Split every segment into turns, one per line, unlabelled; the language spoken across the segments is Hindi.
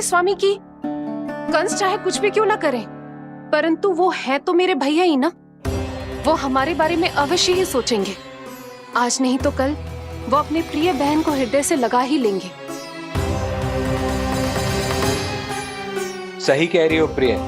स्वामी की कंस चाहे कुछ भी क्यों ना करे, परंतु वो है तो मेरे भैया ही ना। वो हमारे बारे में अवश्य ही सोचेंगे। आज नहीं तो कल वो अपने प्रिय बहन को हृदय से लगा ही लेंगे।
सही कह रही हो प्रिय।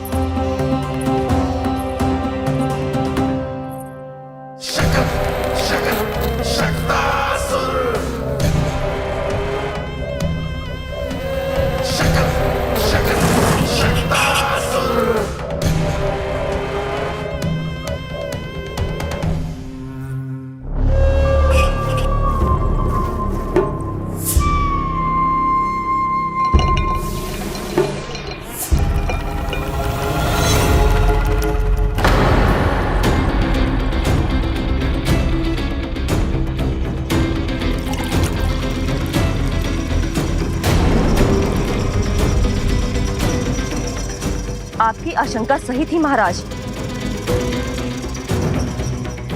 आपकी आशंका सही थी महाराज।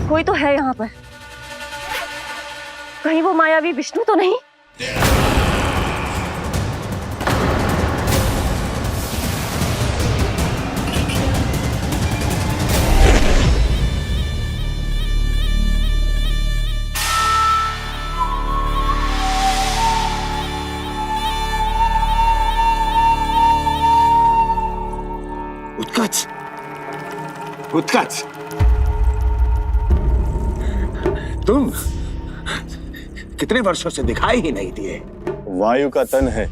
कोई तो है यहाँ पर। कहीं वो मायावी विष्णु तो नहीं?
उत्कच, उत्कच, तुम कितने वर्षों से दिखाई ही नहीं दिए।
वायु का तन है,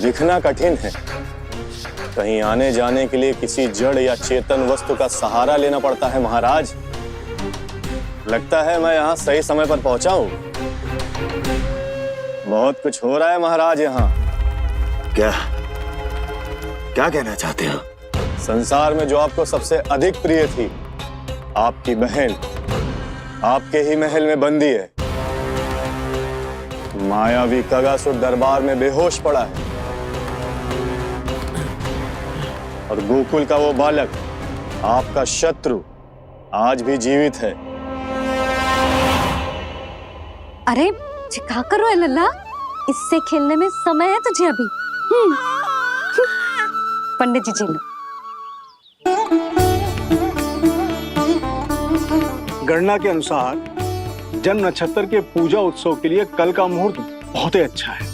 दिखना कठिन है। कहीं आने जाने के लिए किसी जड़ या चेतन वस्तु का सहारा लेना पड़ता है महाराज। लगता है मैं यहाँ सही समय पर पहुंचा हूँ। बहुत कुछ हो रहा है महाराज यहाँ।
क्या क्या कहना चाहते हो?
संसार में जो आपको सबसे अधिक प्रिय थी, आपकी बहन, आपके ही महल में बंदी है। मायावी कगासुर दरबार में बेहोश पड़ा है और गोकुल का वो बालक, आपका शत्रु, आज भी जीवित है।
अरे चिका करो लल्ला, इससे खेलने में समय है तुझे अभी। पंडित जी जी लो।
गणना के अनुसार जन्म नक्षत्र के पूजा उत्सव के लिए कल का मुहूर्त बहुत ही अच्छा है,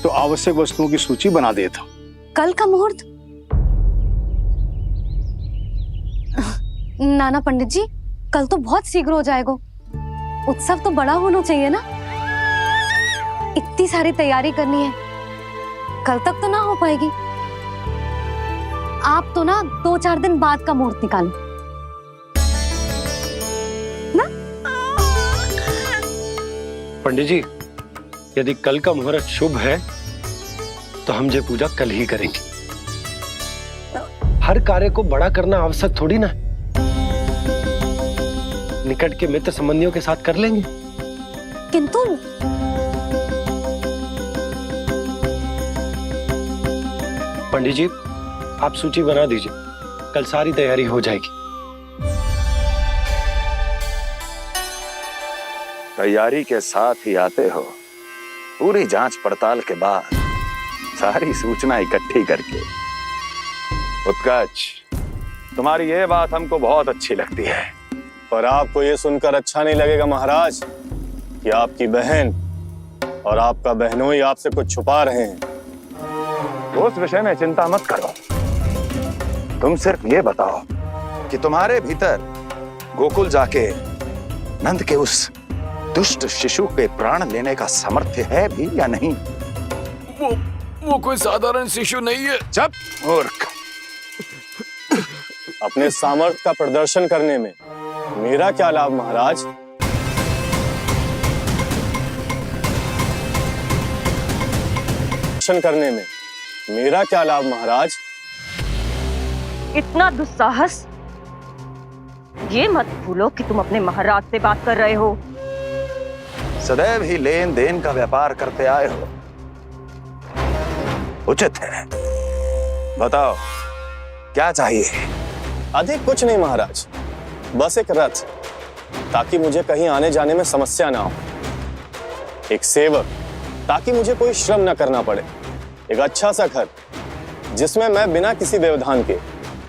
तो आवश्यक वस्तुओं की सूची बना देता हूँ।
कल का मुहूर्त? नाना पंडित जी, कल तो बहुत शीघ्र हो जाएगा। उत्सव तो बड़ा होना चाहिए ना। इतनी सारी तैयारी करनी है, कल तक तो ना हो पाएगी। आप तो ना 2-4 दिन बाद का मुहूर्त निकालो ना।
पंडित जी, यदि कल का मुहूर्त शुभ है तो हम ये पूजा कल ही करेंगे। हर कार्य को बड़ा करना आवश्यक थोड़ी ना। निकट के मित्र संबंधियों के साथ कर लेंगे।
किंतु
पंडित जी, आप सूची बना दीजिए, कल सारी तैयारी हो जाएगी।
तैयारी के साथ ही आते हो, पूरी जांच पड़ताल के बाद सारी सूचना इकट्ठी करके। उत्कच, तुम्हारी ये बात हमको बहुत अच्छी लगती है।
पर आपको ये सुनकर अच्छा नहीं लगेगा महाराज कि आपकी बहन और आपका बहनोई आपसे कुछ छुपा रहे हैं।
उस विषय में चिंता मत करो। तुम सिर्फ ये बताओ कि तुम्हारे भीतर गोकुल जाके नंद के उस दुष्ट शिशु के प्राण लेने का सामर्थ्य है भी या नहीं?
वो कोई साधारण शिशु नहीं है।
चुप मूर्ख।
अपने सामर्थ्य का प्रदर्शन करने में मेरा क्या लाभ महाराज? प्रदर्शन करने में मेरा क्या लाभ महाराज?
इतना दुस्साहस? ये मत भूलो कि तुम अपने महाराज से बात कर रहे हो।
सदैव ही लेन देन का व्यापार करते आए हो, उचित है। बताओ क्या चाहिए?
अधिक कुछ नहीं महाराज, बस एक रथ, ताकि मुझे कहीं आने जाने में समस्या ना हो। एक सेवक, ताकि मुझे कोई श्रम न करना पड़े। एक अच्छा सा घर जिसमें मैं बिना किसी व्यवधान के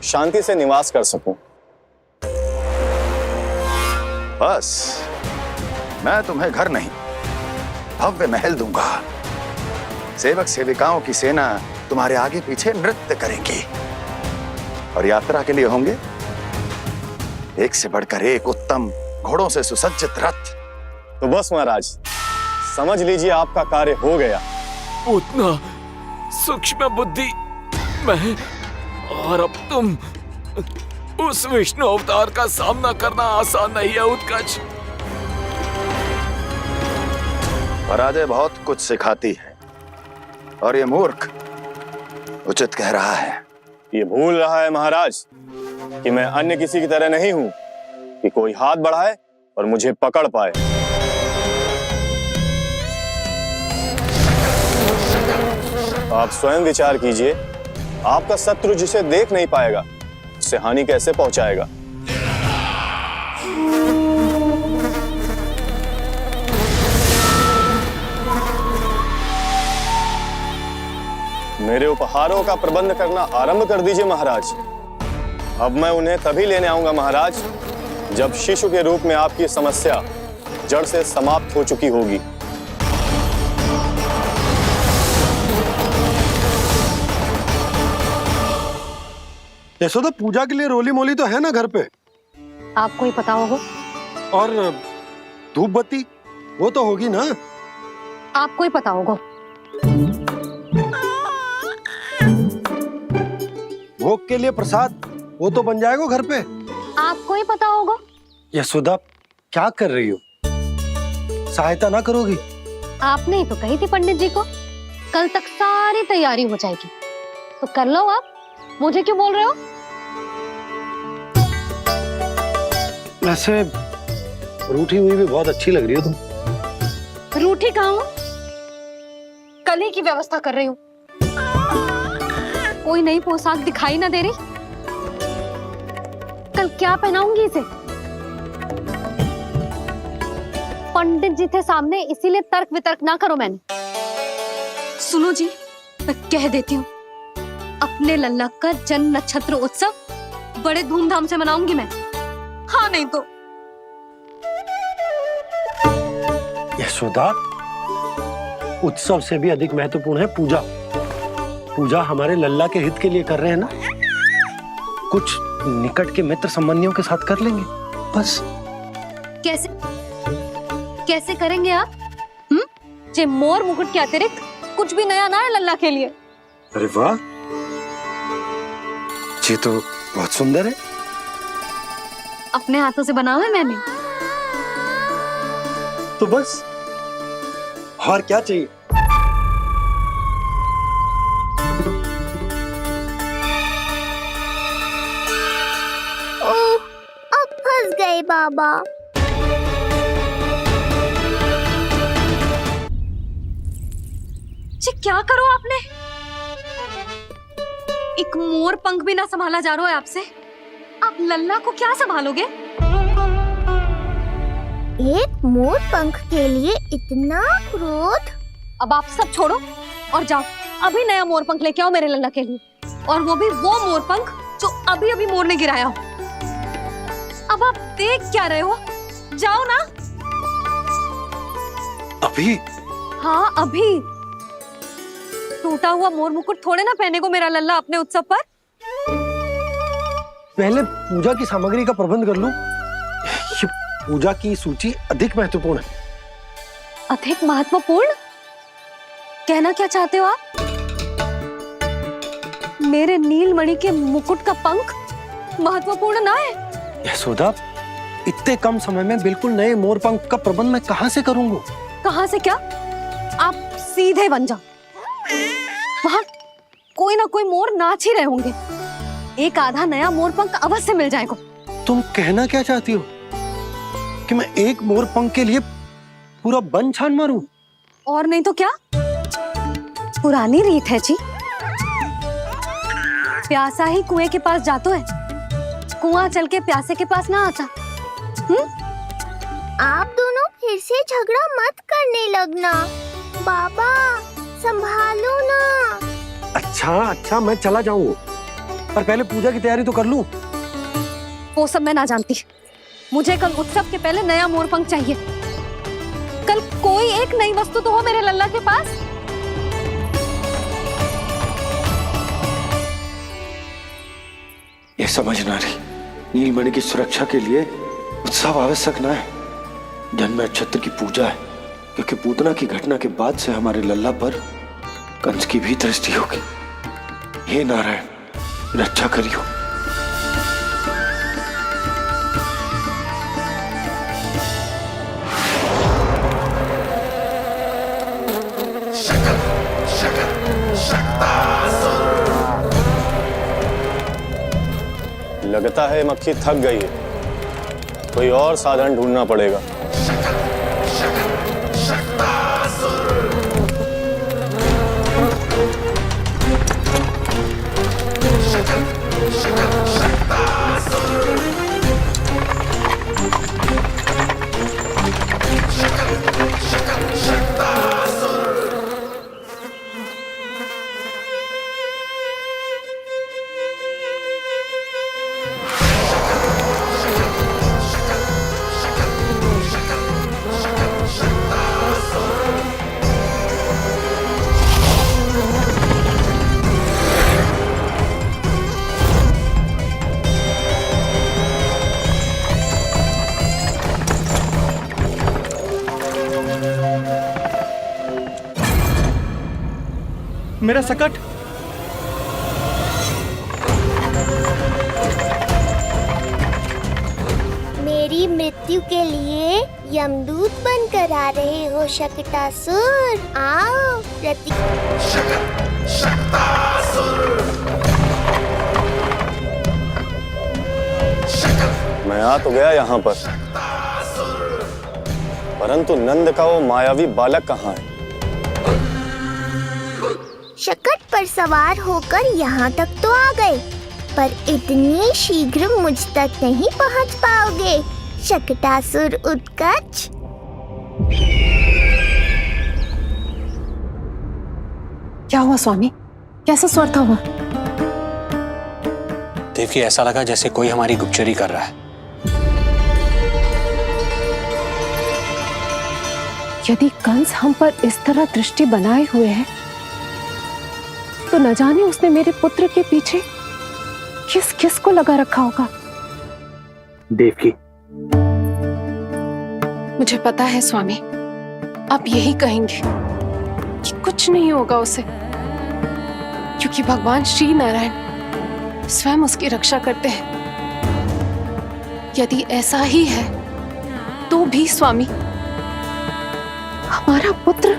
शांति से निवास कर सकूं।
बस मैं तुम्हें घर नहीं, भव्य महल दूंगा। सेवक सेविकाओं की सेना तुम्हारे आगे पीछे नृत्य करेंगी और यात्रा के लिए होंगे एक से बढ़कर एक उत्तम घोड़ों से सुसज्जित रथ।
तो बस महाराज, समझ लीजिए आपका कार्य हो गया।
उतना सूक्ष्म बुद्धि मैं, और अब तुम, उस विष्णु अवतार का सामना करना आसान नहीं है उत्कच।
पराजय बहुत कुछ सिखाती है और ये मूर्ख उचित कह रहा है।
ये भूल रहा है महाराज कि मैं अन्य किसी की तरह नहीं हूं कि कोई हाथ बढ़ाए और मुझे पकड़ पाए। आप स्वयं विचार कीजिए, आपका शत्रु जिसे देख नहीं पाएगा उसे हानि कैसे पहुंचाएगा। मेरे उपहारों का प्रबंध करना आरंभ कर दीजिए महाराज। अब मैं उन्हें तभी लेने आऊंगा महाराज जब शिशु के रूप में आपकी समस्या जड़ से समाप्त हो चुकी होगी।
यशोदा, पूजा के लिए रोली मोली तो है ना घर पे?
आपको ही पता होगा।
और धूप बत्ती वो तो होगी ना?
आपको ही पता होगा।
भोग के लिए प्रसाद वो तो बन जाएगा घर पे।
आपको ही पता होगा।
यशोदा, क्या कर रही हो? सहायता ना करोगी?
आपने ही तो कही थी पंडित जी को कल तक सारी तैयारी हो जाएगी, तो कर लो आप। मुझे क्यों बोल रहे हो?
वैसे रूठी हुई भी बहुत अच्छी लग रही हो तुम।
रूठी कहाँ हूँ? कल ही की व्यवस्था कर रही हूँ। कोई नई पोशाक दिखाई ना दे रही? कल क्या पहनाऊंगी इसे? पंडित जी थे सामने, इसीलिए तर्क वितर्क ना करो। मैंने सुनो जी, मैं कह देती हूँ, अपने लल्ला का जन्म नक्षत्र उत्सव बड़े धूमधाम से मनाऊंगी मैं। हाँ नहीं तो।
यशोदा, उत्सव से भी अधिक महत्वपूर्ण है पूजा। पूजा हमारे लल्ला के हित के लिए कर रहे हैं ना। कुछ निकट के मित्र संबंधियों के साथ कर लेंगे बस।
कैसे कैसे करेंगे आप? जे मोर मुकुट के अतिरिक्त कुछ भी नया ना है लल्ला के लिए।
अरे वाह, ये तो बहुत सुंदर है।
अपने हाथों से बना है मैंने।
तो बस और क्या चाहिए?
ओह, अब फंस गए बाबा।
जी क्या करो आपने? एक मोर पंख भी ना संभाला जा रहा है आपसे। आप लल्ला को क्या संभालोगे?
एक मोर पंख के लिए इतना क्रोध?
अब आप सब छोड़ो और जाओ, अभी नया मोर पंख लेके आओ मेरे लल्ला के लिए, और वो भी वो मोर पंख जो अभी अभी मोर ने गिराया हो। अब आप देख क्या रहे हो? जाओ ना।
अभी?
हाँ अभी। टूटा हुआ मोर मुकुट थोड़े ना पहने को मेरा लल्ला अपने उत्सव पर।
पहले पूजा की सामग्री का प्रबंध कर लूं। ये पूजा की सूची अधिक महत्वपूर्ण है।
अधिक महत्वपूर्ण? कहना क्या चाहते हो आप? मेरे नीलमणि के मुकुट का पंख महत्वपूर्ण ना है?
यशोदा, इतने कम समय में बिल्कुल नए मोर पंख का प्रबंध मैं कहां से करूंगा?
कहां से क्या? आप सीधे बन जाओ। वहां कोई ना कोई मोर नाच ही रहे होंगे। एक आधा नया मोर पंख अवश्य मिल जाएगा।
तुम कहना क्या चाहती हो कि मैं एक मोर पंख के लिए पूरा वन छान मारूं?
और नहीं तो क्या, पुरानी रीत है जी। प्यासा ही कुएं के पास जातो है, कुआं चल के प्यासे के पास ना आता।
आप दोनों फिर से झगड़ा मत करने लगना। बाबा संभालो ना।
अच्छा मैं चला जाऊं, पर पहले पूजा की तैयारी तो कर लूं।
वो सब मैं ना जानती। मुझे कल उत्सव के पहले नया मोरपंख चाहिए। कल कोई एक नई वस्तु तो हो मेरे लल्ला के पास।
ये समझ ना रही, नीलमणि की सुरक्षा के लिए उत्सव आवश्यक ना है, जन्म नक्षत्र की पूजा है, क्योंकि पूतना की घटना के बाद से हमारे लल्ला पर कंस की भी दृष्टि होगी। हे नारायण, रक्षा करियो।
लगता है मक्खी थक गई है, कोई और साधन ढूंढना पड़ेगा।
मेरा सकट।
मेरी मृत्यु के लिए यमदूत बनकर आ रहे हो शकटासुर। आओ
मैं आ तो गया यहाँ पर, परंतु नंद का वो मायावी बालक कहाँ है?
शकट पर सवार होकर यहाँ तक तो आ गए, पर इतनी शीघ्र मुझ तक नहीं पहुँच पाओगे शकटासुर उत्कच।
क्या हुआ स्वामी, कैसा स्वर था वो?
देवकी, ऐसा लगा जैसे कोई हमारी गुप्तचरी कर रहा है।
यदि कंस हम पर इस तरह दृष्टि बनाए हुए है, तो न जाने उसने मेरे पुत्र के पीछे किस किस को लगा रखा होगा।
देवकी,
मुझे पता है स्वामी, आप यही कहेंगे कि कुछ नहीं होगा उसे, क्योंकि भगवान श्री नारायण स्वयं उसकी रक्षा करते हैं। यदि ऐसा ही है तो भी स्वामी, हमारा पुत्र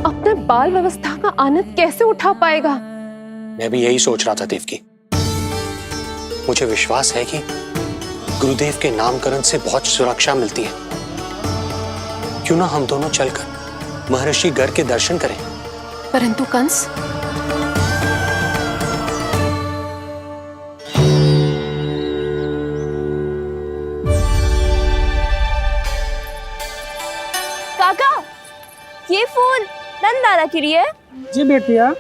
अपने बाल व्यवस्था का आनंद कैसे उठा पाएगा?
मैं भी यही सोच रहा था देवकी। मुझे विश्वास है कि गुरुदेव के नामकरण से बहुत सुरक्षा मिलती है। क्यों ना हम दोनों चलकर महर्षि गर के दर्शन करें?
परंतु कंस,
काका, ये फूल नंदाला के लिए है?
जी बेटिया।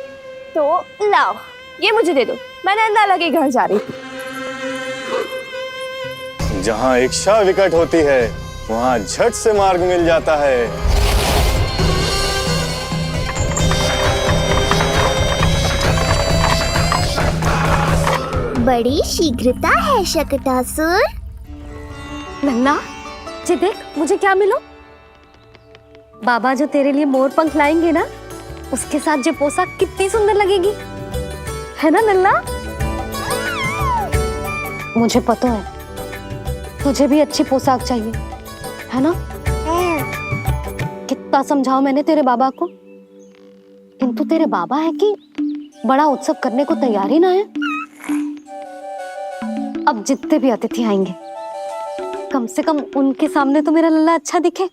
तो लाओ, ये मुझे दे दो, मैं नंदाला के घर जा रही हूँ।
जहाँ इच्छा विकट होती है, वहाँ झट से मार्ग मिल जाता है।
बड़ी शीघ्रता है शकटासुर।
नन्ना, जी देख मुझे क्या मिलो। बाबा जो तेरे लिए मोर पंख लाएंगे ना, उसके साथ जो पोशाक कितनी सुंदर लगेगी, है ना नन्ना? मुझे पता है तुझे भी अच्छी पोशाक चाहिए, है ना? कितना समझाओ मैंने तेरे बाबा को, किंतु तेरे बाबा है कि बड़ा उत्सव करने को तैयार ही ना है। अब जितने भी अतिथि आएंगे, कम से कम उनके सामने तो मेरा लल्ला अच्छा दिखे।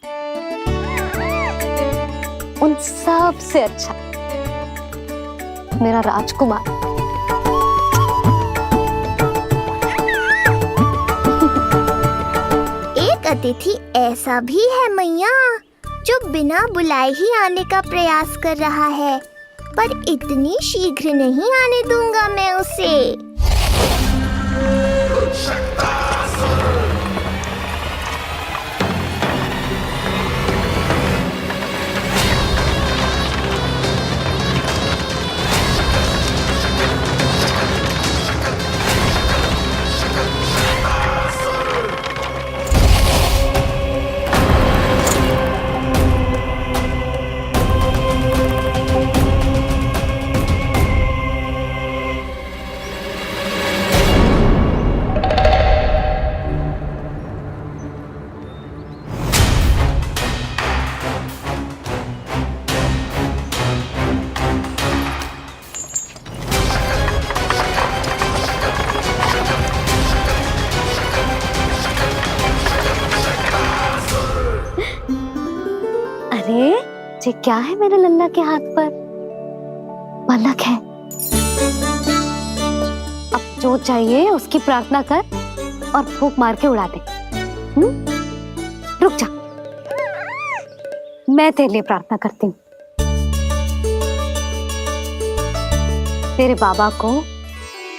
उन सब से अच्छा मेरा राजकुमार।
एक अतिथि ऐसा भी है मैया, जो बिना बुलाए ही आने का प्रयास कर रहा है। पर इतनी शीघ्र नहीं आने दूंगा मैं उसे।
अरे ये क्या है मेरे लल्ला के हाथ पर? पलक है। अब जो चाहिए उसकी प्रार्थना कर और फूंक मार के उड़ा दे। रुक जा, मैं तेरे लिए प्रार्थना करती हूँ। तेरे बाबा को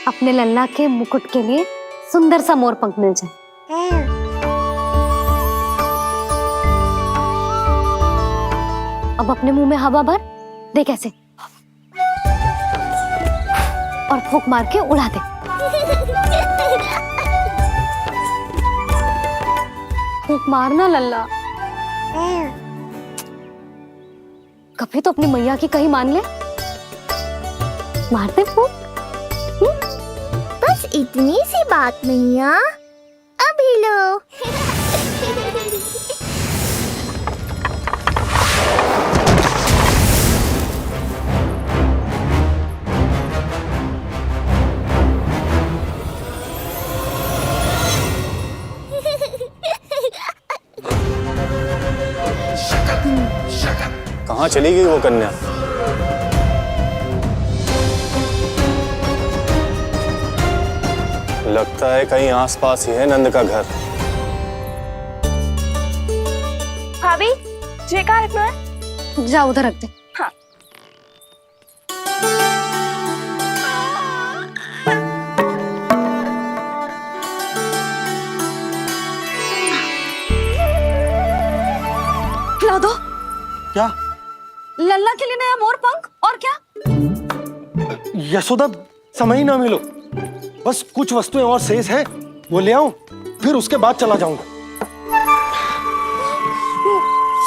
अपने लल्ला के मुकुट के लिए सुंदर सा मोर पंख मिल जाए। अब अपने मुंह में हवा भर दे कैसे, और फूंक मार के उड़ा दे। फूंक मारना लल्ला, कभी तो अपनी मैया की कहीं मान ले। मार दे फूंक।
बस इतनी सी बात मैया, अभी लो।
कहाँ चली गई वो कन्या? लगता है कहीं आसपास ही है नंद का घर।
भाभी ये कहाँ रखना है?
जा उधर रख दे।
हाँ।
खिला दो।
क्या?
लल्ला के लिए नया मोर पंख। और क्या?
यशोदा, समय ही ना मिलो, बस कुछ वस्तुएं और शेष हैं, वो ले आऊं, फिर उसके बाद चला जाऊंगा।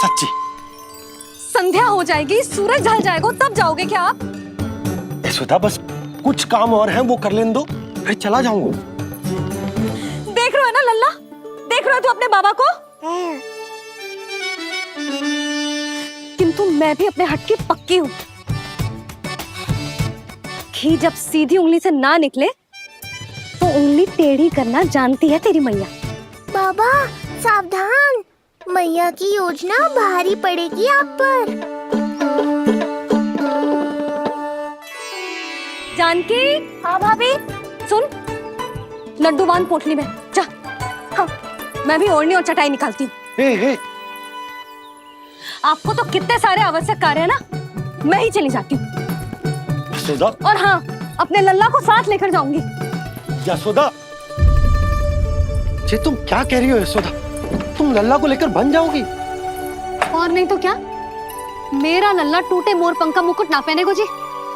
सच्ची।
संध्या हो जाएगी, सूरज ढल जाएगा, तब जाओगे क्या आप?
यशोदा, बस कुछ काम और हैं, वो कर लेने दो, फिर चला जाऊंगा।
देख रहे हो ना लल्ला, देख रहे हो तू अपने बाबा को? किंतु मैं भी अपने हट की पक्की हूँ। घी जब सीधी उंगली से ना निकले तो उंगली टेढ़ी करना जानती है तेरी मैया।
बाबा सावधान, मैया की योजना भारी पड़ेगी आप पर।
जानकी। हाँ भाभी। सुन, लड्डू बांध पोटली में, जा। हाँ, मैं भी ओढ़नी और चटाई निकालती हूँ। आपको तो कितने सारे आवश्यक कार्य है ना, मैं ही चली जाती हूँ।
यशोदा।
और हाँ, अपने लल्ला को साथ लेकर जाऊंगी।
यशोदा, ये तुम क्या कह रही हो यशोदा? तुम लल्ला को लेकर बन जाओगी?
और नहीं तो क्या, मेरा लल्ला टूटे मोर पंख का मुकुट ना पहनेगो जी,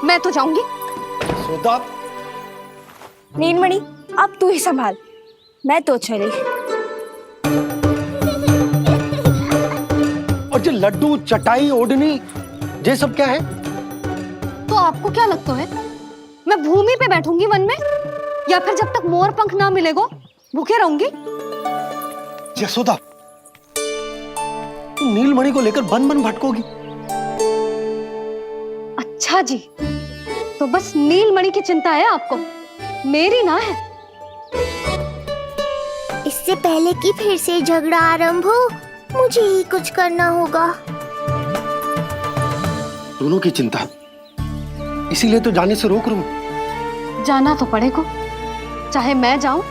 मैं तो जाऊंगी।
यशोदा।
नीलमणि, अब तू ही संभाल, मैं तो चली।
और ये लड्डू, चटाई, ओढ़नी, ये सब क्या है?
तो आपको क्या लगता है, मैं भूमि पे बैठूंगी वन में, या फिर जब तक मोर पंख ना मिलेगो भूखे रहूंगी?
यशोदा, तुम नीलमणि को लेकर बन बन भटकोगी।
अच्छा जी, तो बस नीलमणि की चिंता है आपको, मेरी ना है।
इससे पहले कि फिर से झगड़ा आरंभ हो, मुझे ही कुछ करना होगा।
दोनों की चिंता, इसीलिए तो जाने से रोक रहा हूं।
जाना तो पड़ेगा, चाहे मैं जाऊं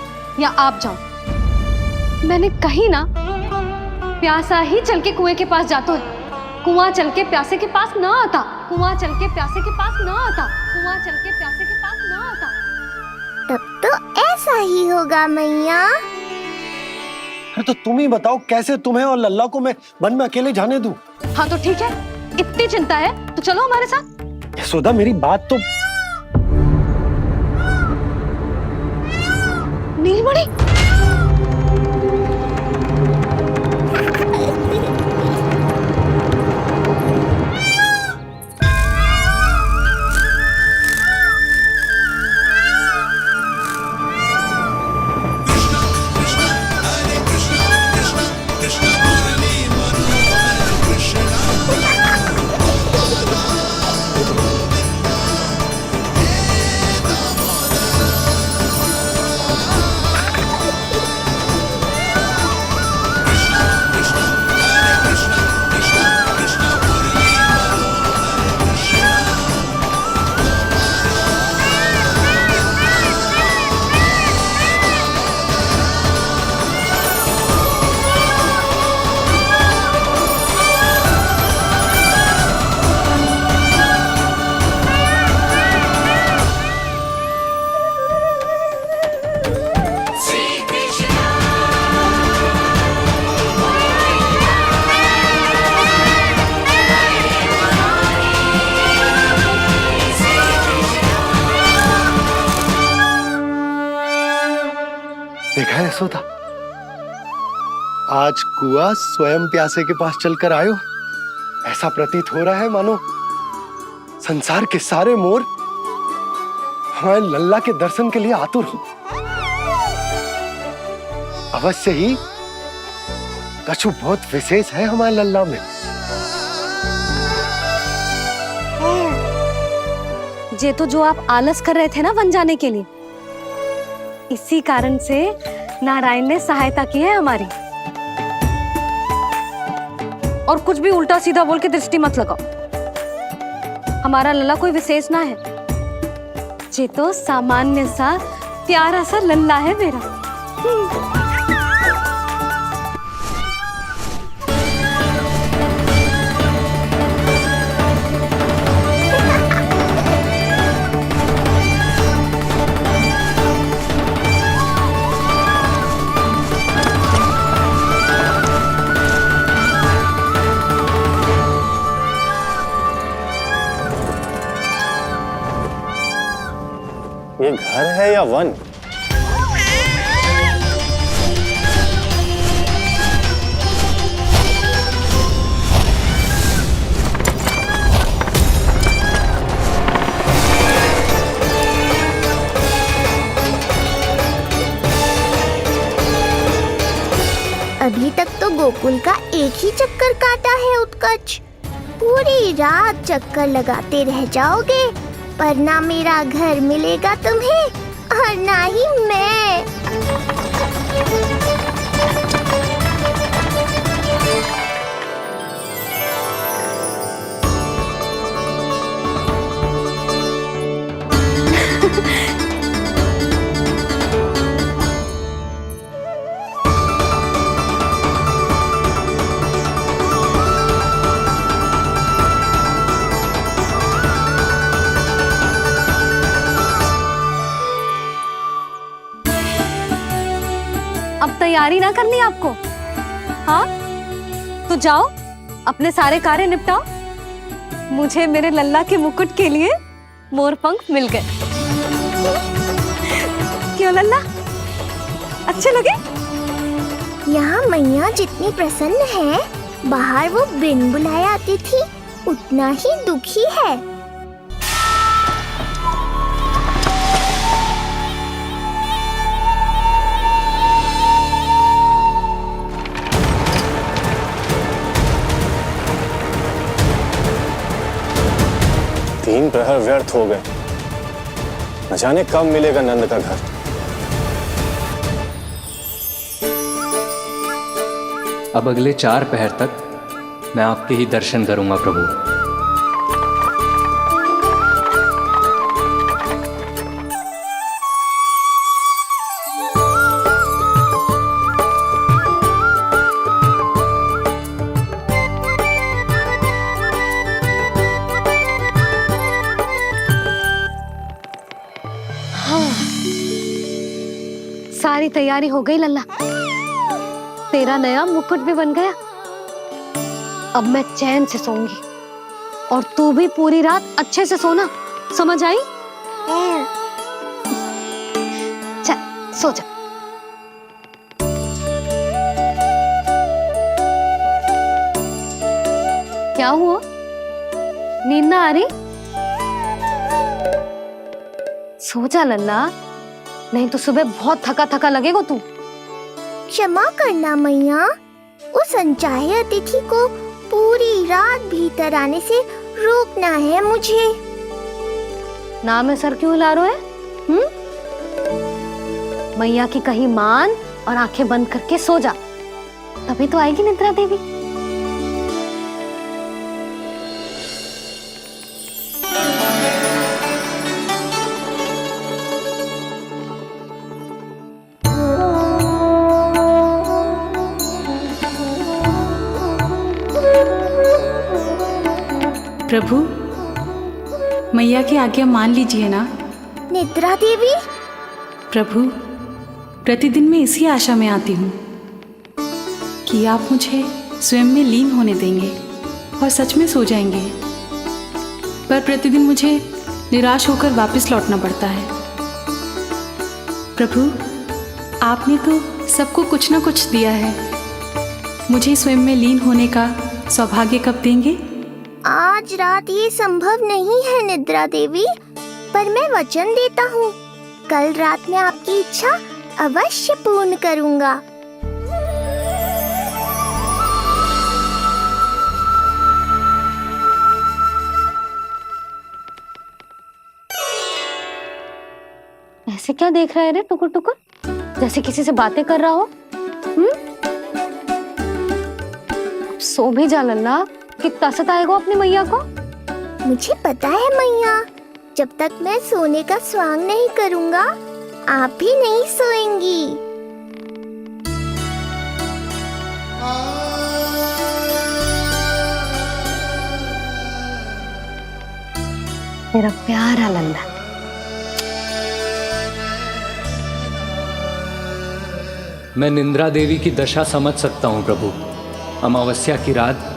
या आप जाओ। मैंने कहीं ना, प्यासा ही चल के कुएं के पास जाता है, कुआं चल के प्यासे के पास ना आता। कुआं चल के प्यासे के पास ना आता, कुआं चल के प्यासे के पास ना आता।
तब तो ऐसा ही होगा मैया।
अरे तो तुम ही बताओ कैसे तुम्हें और लल्ला को मैं वन में अकेले जाने दूं?
हाँ तो ठीक है, इतनी चिंता है तो चलो हमारे साथ।
यशोदा मेरी बात तो।
नीलमणि,
देखा है यशोदा, आज कुआं स्वयं प्यासे के पास चलकर आयो। ऐसा प्रतीत हो रहा है मानो संसार के सारे मोर हमारे लल्ला के दर्शन के लिए आतुर हो। अवश्य ही कछु बहुत विशेष है हमारे लल्ला में।
ये तो जो आप आलस कर रहे थे ना वन जाने के लिए, इसी कारण से नारायण ने सहायता की है हमारी। और कुछ भी उल्टा सीधा बोल के दृष्टि मत लगाओ। हमारा लल्ला कोई विशेष ना है, ये तो सामान्य सा प्यारा सा लल्ला है मेरा।
ये घर है या वन?
अभी तक तो गोकुल का एक ही चक्कर काटा है उत्कर्ष। पूरी रात चक्कर लगाते रह जाओगे, पर ना मेरा घर मिलेगा तुम्हें और ना ही मैं।
अब तैयारी ना करनी आपको? हाँ तो जाओ अपने सारे कार्य निपटाओ। मुझे मेरे लल्ला के मुकुट के लिए मोरपंख मिल गए। क्यों लल्ला, अच्छे लगे?
यहाँ मैया जितनी प्रसन्न है, बाहर वो बिन बुलाए आती थी उतना ही दुखी है।
तीन प्रहर व्यर्थ हो गए, न जाने कब मिलेगा नंद का घर।
अब अगले 4 पहर तक मैं आपके ही दर्शन करूंगा प्रभु।
सारी तैयारी हो गई लल्ला। तेरा नया मुकुट भी बन गया। अब मैं चैन से सोऊंगी और तू भी पूरी रात अच्छे से सोना, समझ आई? चल सो जा। क्या हुआ? नींद ना आ रही? सो जा लल्ला, नहीं तो सुबह बहुत थका थका लगेगा तू।
क्षमा करना मैया, उस अनचाहे अतिथि को पूरी रात भीतर आने से रोकना है मुझे।
ना में सर क्यों हिला रहे हो? मैया की कही मान और आंखें बंद करके सो जा, तभी तो आएगी निद्रा देवी।
प्रभु, मैया की आज्ञा मान लीजिए ना।
निद्रा देवी?
प्रभु, प्रतिदिन मैं इसी आशा में आती हूँ कि आप मुझे स्वयं में लीन होने देंगे और सच में सो जाएंगे, पर प्रतिदिन मुझे निराश होकर वापस लौटना पड़ता है। प्रभु, आपने तो सबको कुछ ना कुछ दिया है, मुझे स्वयं में लीन होने का सौभाग्य कब देंगे?
आज रात ये संभव नहीं है निद्रा देवी, पर मैं वचन देता हूँ कल रात में आपकी इच्छा अवश्य पूर्ण करूँगा।
ऐसे क्या देख रहा है रे टुकुर टुकुर, जैसे किसी से बातें कर रहा हो? सो भी जा लल्ला, कितना सताएगा अपनी मैया को।
मुझे पता है मैया, जब तक मैं सोने का स्वांग नहीं करूँगा आप भी नहीं सोएंगी।
मेरा प्यारा लल्ला।
मैं निंद्रा देवी की दशा समझ सकता हूँ प्रभु। अमावस्या की रात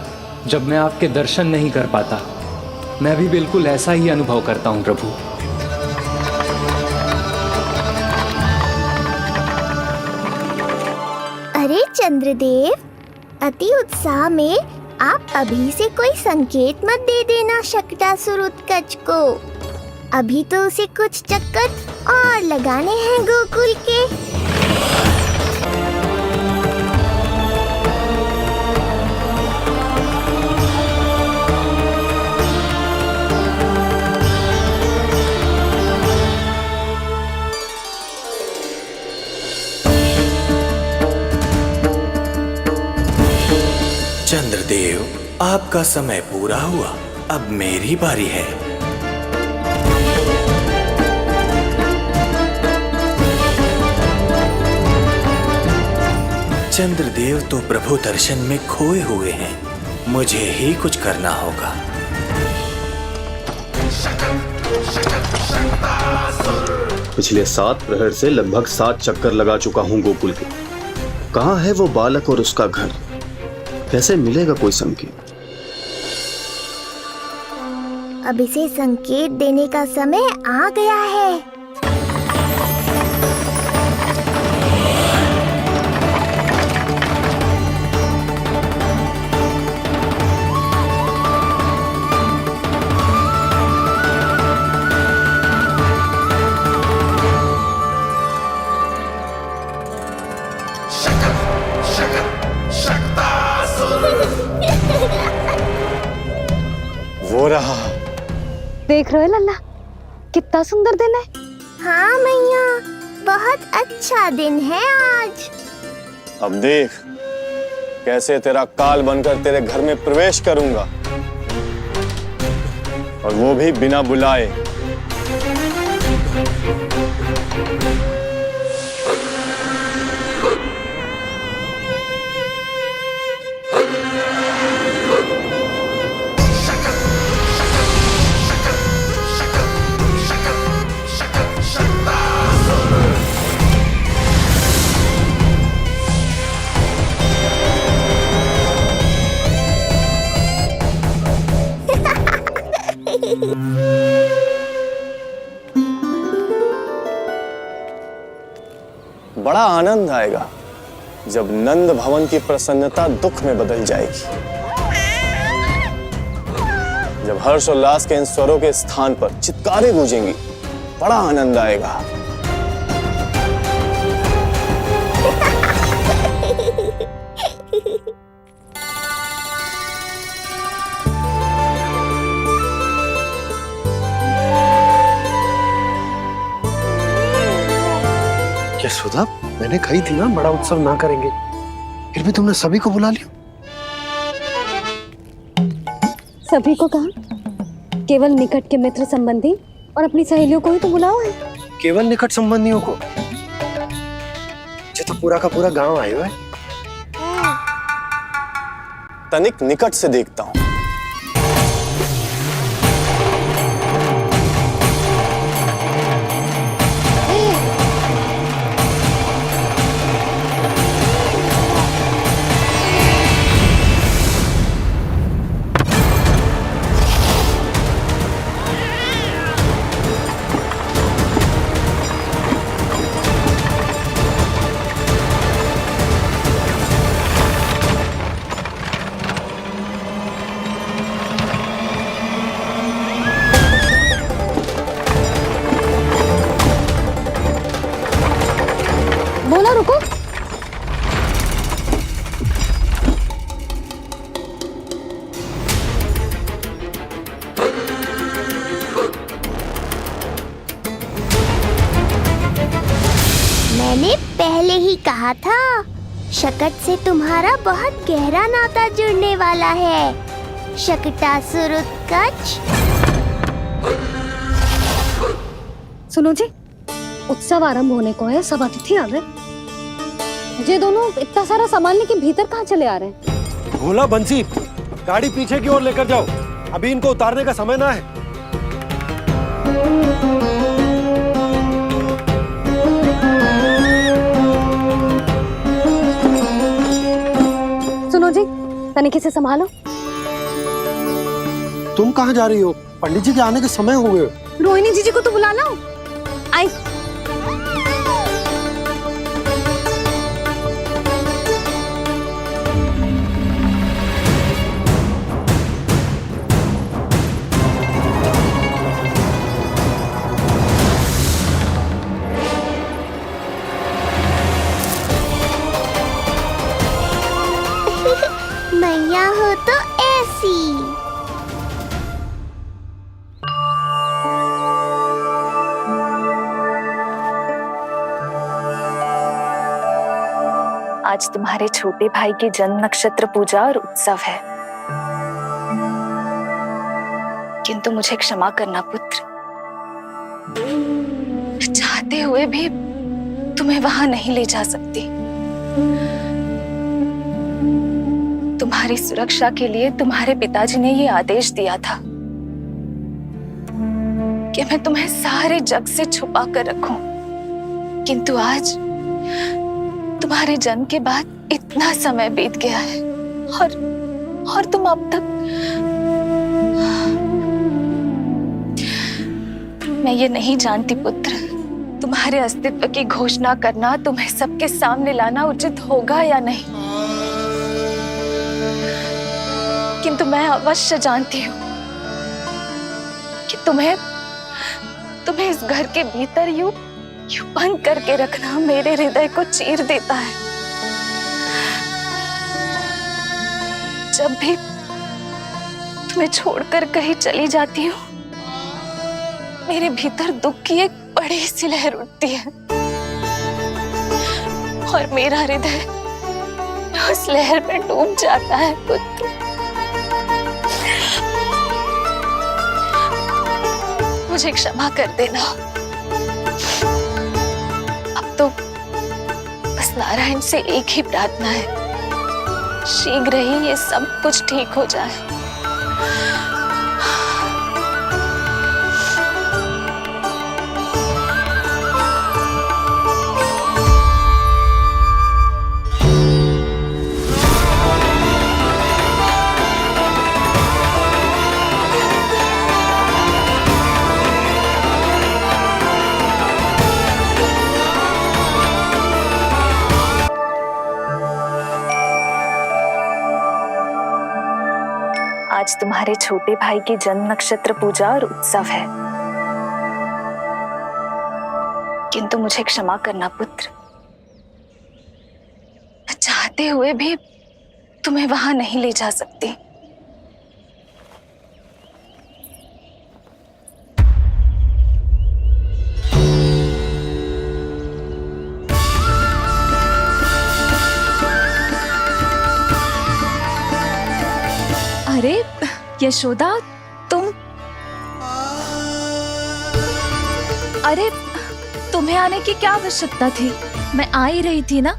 जब मैं आपके दर्शन नहीं कर पाता, मैं भी बिल्कुल ऐसा ही अनुभव करता हूँ प्रभु।
अरे चंद्रदेव, अति उत्साह में आप अभी से कोई संकेत मत दे देना शकटासुर उत्कच को। अभी तो उसे कुछ चक्कर और लगाने हैं गोकुल के।
चंद्रदेव, आपका समय पूरा हुआ, अब मेरी बारी है। चंद्रदेव तो प्रभु दर्शन में खोए हुए हैं, मुझे ही कुछ करना होगा।
पिछले 7 प्रहर से लगभग 7 चक्कर लगा चुका हूँ गोकुल के। कहाँ है वो बालक और उसका घर? कैसे मिलेगा कोई संकेत?
अब इसे संकेत देने का समय आ गया है।
वो रहा।
देख रहे हो लल्ला, कितना सुंदर दिन है।
हाँ मैया, बहुत अच्छा दिन है आज।
अब देख कैसे तेरा काल बनकर तेरे घर में प्रवेश करूंगा, और वो भी बिना बुलाए। आनंद आएगा जब नंद भवन की प्रसन्नता दुख में बदल जाएगी। जब हर्ष उल्लास के इन स्वरों के स्थान पर चित्कारें गूंजेंगी, बड़ा आनंद आएगा।
यशोदा, मैंने कही थी ना बड़ा उत्सव ना करेंगे, फिर भी तुमने सभी को बुला लिया।
सभी को कहा? केवल निकट के मित्र संबंधी और अपनी सहेलियों को ही तो बुलाओ है।
केवल निकट संबंधियों को? ये तो पूरा का पूरा गांव आया हुआ है।
तनिक निकट से देखता हूं।
बोला रुको।
मैंने पहले ही कहा था, शकट से तुम्हारा बहुत गहरा नाता जुड़ने वाला है। शकटासुर उत्कच।
सुनो जी, उत्सव आरंभ होने को है, सब अतिथि आ गए। ये दोनों इतना सारा सामान लेके भीतर कहाँ चले आ रहे हैं?
भोला बंसी, गाड़ी पीछे की ओर लेकर जाओ, अभी इनको उतारने का समय ना है।
सुनो जी, तनिक से संभालो।
तुम कहाँ जा रही हो? पंडित जी के आने के समय हो गए।
रोहिणी जीजी को तो बुला लो। आई।
मैया हो तो ऐसी।
आज तुम्हारे छोटे भाई की जन्म नक्षत्र पूजा और उत्सव है, किंतु मुझे क्षमा करना पुत्र, चाहते हुए भी तुम्हें वहां नहीं ले जा सकती। तुम्हारी सुरक्षा के लिए तुम्हारे पिताजी ने ये आदेश दिया था कि मैं तुम्हें सारे जग से छुपा कर रखूं, किंतु आज तुम्हारे जन्म के बाद इतना समय बीत गया है और तुम अब तक। मैं ये नहीं जानती पुत्र, तुम्हारे अस्तित्व की घोषणा करना, तुम्हें सबके सामने लाना उचित होगा या नहीं, किंतु मैं अवश्य जानती हूँ कि तुम्हें इस घर के भीतर यूं बंद करके रखना मेरे हृदय को चीर देता है। जब भी तुम्हें छोड़कर कहीं चली जाती हूँ, मेरे भीतर दुख की एक बड़ी सी लहर उठती है और मेरा हृदय उस लहर में डूब जाता है पुत्र। मुझे क्षमा कर देना। अब तो बस नारायण से एक ही प्रार्थना है, शीघ्र ही ये सब कुछ ठीक हो जाए।
आज तुम्हारे छोटे भाई की जन्म नक्षत्र पूजा और उत्सव है, किंतु मुझे क्षमा करना पुत्र, मैं चाहते हुए भी तुम्हें वहां नहीं ले जा सकती। अरे यशोदा, अरे तुम्हें आने की क्या आवश्यकता थी? मैं आ ही रही थी ना।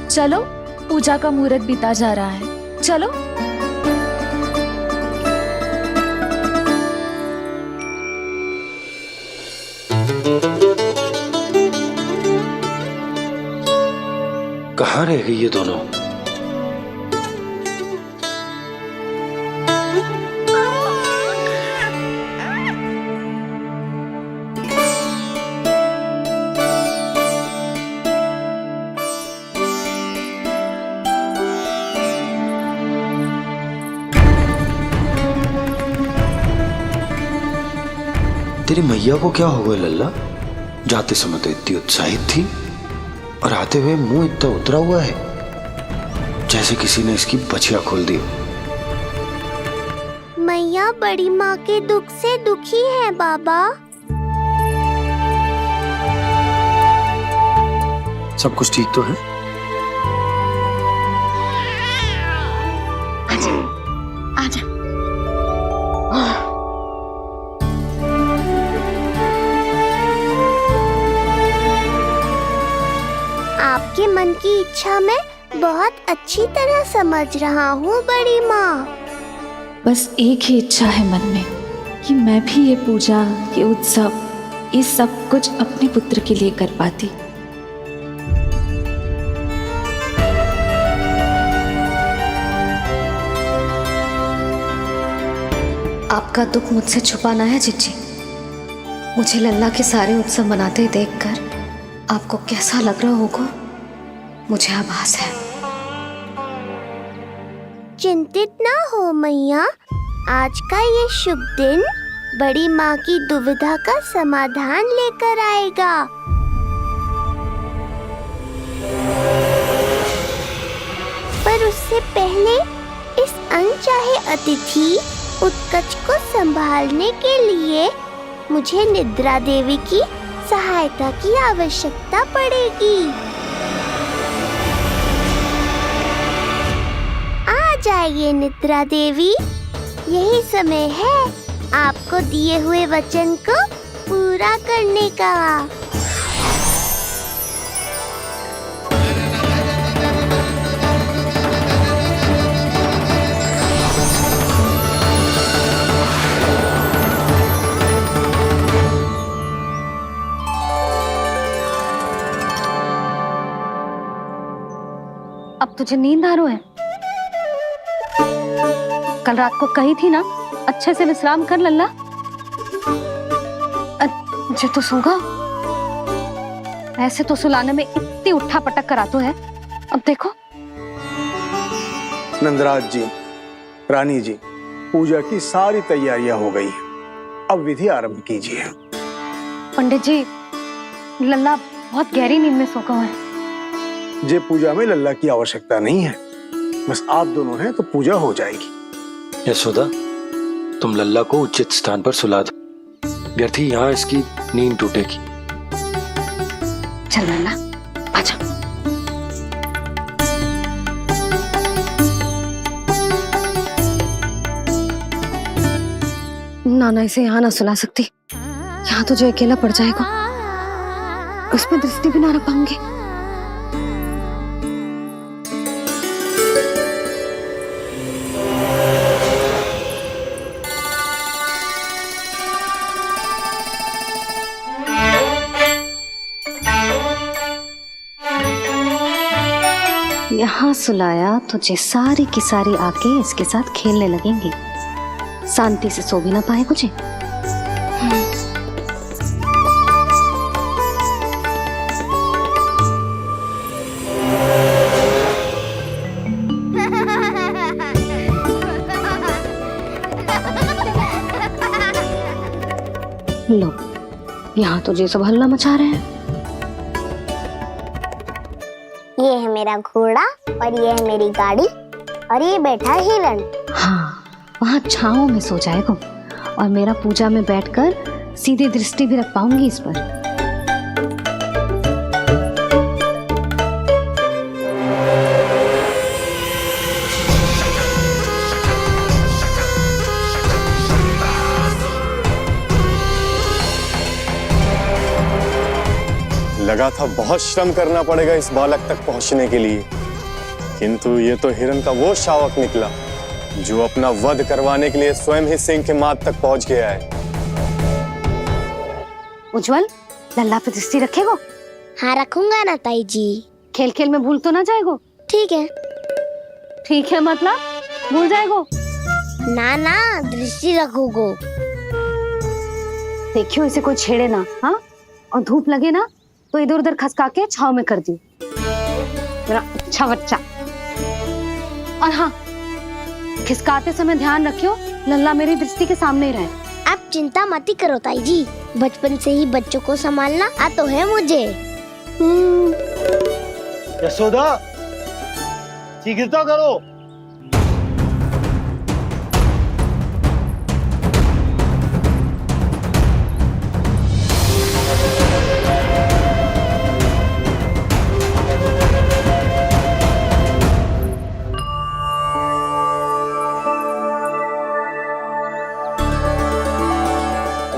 चलो, पूजा का मुहूर्त बीता जा रहा है, चलो।
कहाँ रह गई ये दोनों? तेरी मैया को क्या हो गया लल्ला? जाते समय तो इतनी उत्साहित थी और आते हुए मुंह इतना उतरा हुआ है जैसे किसी ने इसकी बचिया खोल दी।
मैया बड़ी माँ के दुख से दुखी है बाबा।
सब कुछ ठीक तो है?
आजा। आपके मन की इच्छा मैं बहुत अच्छी तरह समझ रहा हूँ बड़ी माँ।
बस एक ही इच्छा है मन में कि मैं भी ये पूजा, ये उत्सव, ये सब कुछ अपने पुत्र के लिए कर पाती।
आपका दुख मुझसे छुपाना है जिज्जी। मुझे लल्ला के सारे उत्सव मनाते देखकर आपको कैसा लग रहा होगा, मुझे आभास है।
चिंतित ना हो मैया, आज का ये शुभ दिन बड़ी माँ की दुविधा का समाधान लेकर आएगा। पर उससे पहले इस अनचाहे अतिथि उत्कच को संभालने के लिए मुझे निद्रा देवी की सहायता की आवश्यकता पड़ेगी। आ जाइए निद्रा देवी, यही समय है आपको दिए हुए वचन को पूरा करने का।
अब तुझे नींद आ रहा है? कल रात को कही थी ना अच्छे से विश्राम कर लल्ला। जो तो सोगा, ऐसे तो सुलाने में इतनी उठा पटक कर आतो है। अब देखो।
नंदराज जी, रानी जी, पूजा की सारी तैयारियां हो गई हैं। अब विधि आरंभ कीजिए।
पंडित जी, लल्ला बहुत गहरी नींद में सोगा हुआ है।
जे पूजा में लल्ला की आवश्यकता नहीं है, बस आप दोनों हैं तो पूजा हो जाएगी।
यशोदा, तुम लल्ला को उचित स्थान पर सुला दो, व्यर्थ ही यहाँ इसकी नींद टूटेगी।
चल लल्ला, आजा। नाना इसे यहाँ ना सुला सकती, यहाँ तो जो अकेला पड़ जाएगा उसमें दृष्टि भी ना रख पाऊंगी। यहाँ सुलाया तो जे सारी की सारी आके इसके साथ खेलने लगेंगी, शांति से सो भी ना पाए कुछ। लो, यहाँ तो ये सब हल्ला मचा रहे हैं।
ये है मेरा घोड़ा और ये है मेरी गाड़ी और ये बैठा है हिरण।
हाँ, वहाँ छाँव में सो जाएगा और मेरा पूजा में बैठकर सीधी दृष्टि भी रख पाऊंगी इस पर।
लगा था बहुत श्रम करना पड़ेगा इस बालक तक पहुंचने के लिए, किंतु ये तो हिरण का वो शावक निकला जो अपना वध करवाने के लिए स्वयं ही सिंह के माथ तक पहुंच गया है।
उज्जवल, लल्ला पे दृष्टि रखेगो?
हाँ रखूंगा ना ताई जी।
खेल खेल में भूल तो ना जाएगो?
ठीक है।
ठीक है मतलब भूल जाएगो?
ना ना, दृष्टि रखोगो।
देखियो इसे कोई छेड़े ना, हाँ? और धूप लगे ना तो इधर उधर खसका के छाव में कर दियो। मेरा अच्छा बच्चा। और हाँ, खिसकाते समय ध्यान रखियो लल्ला मेरी दृष्टि के सामने ही रहे।
आप चिंता मत करो ताई जी, बचपन से ही बच्चों को संभालना आता है मुझे।
यशोदा, शीघ्रता करो।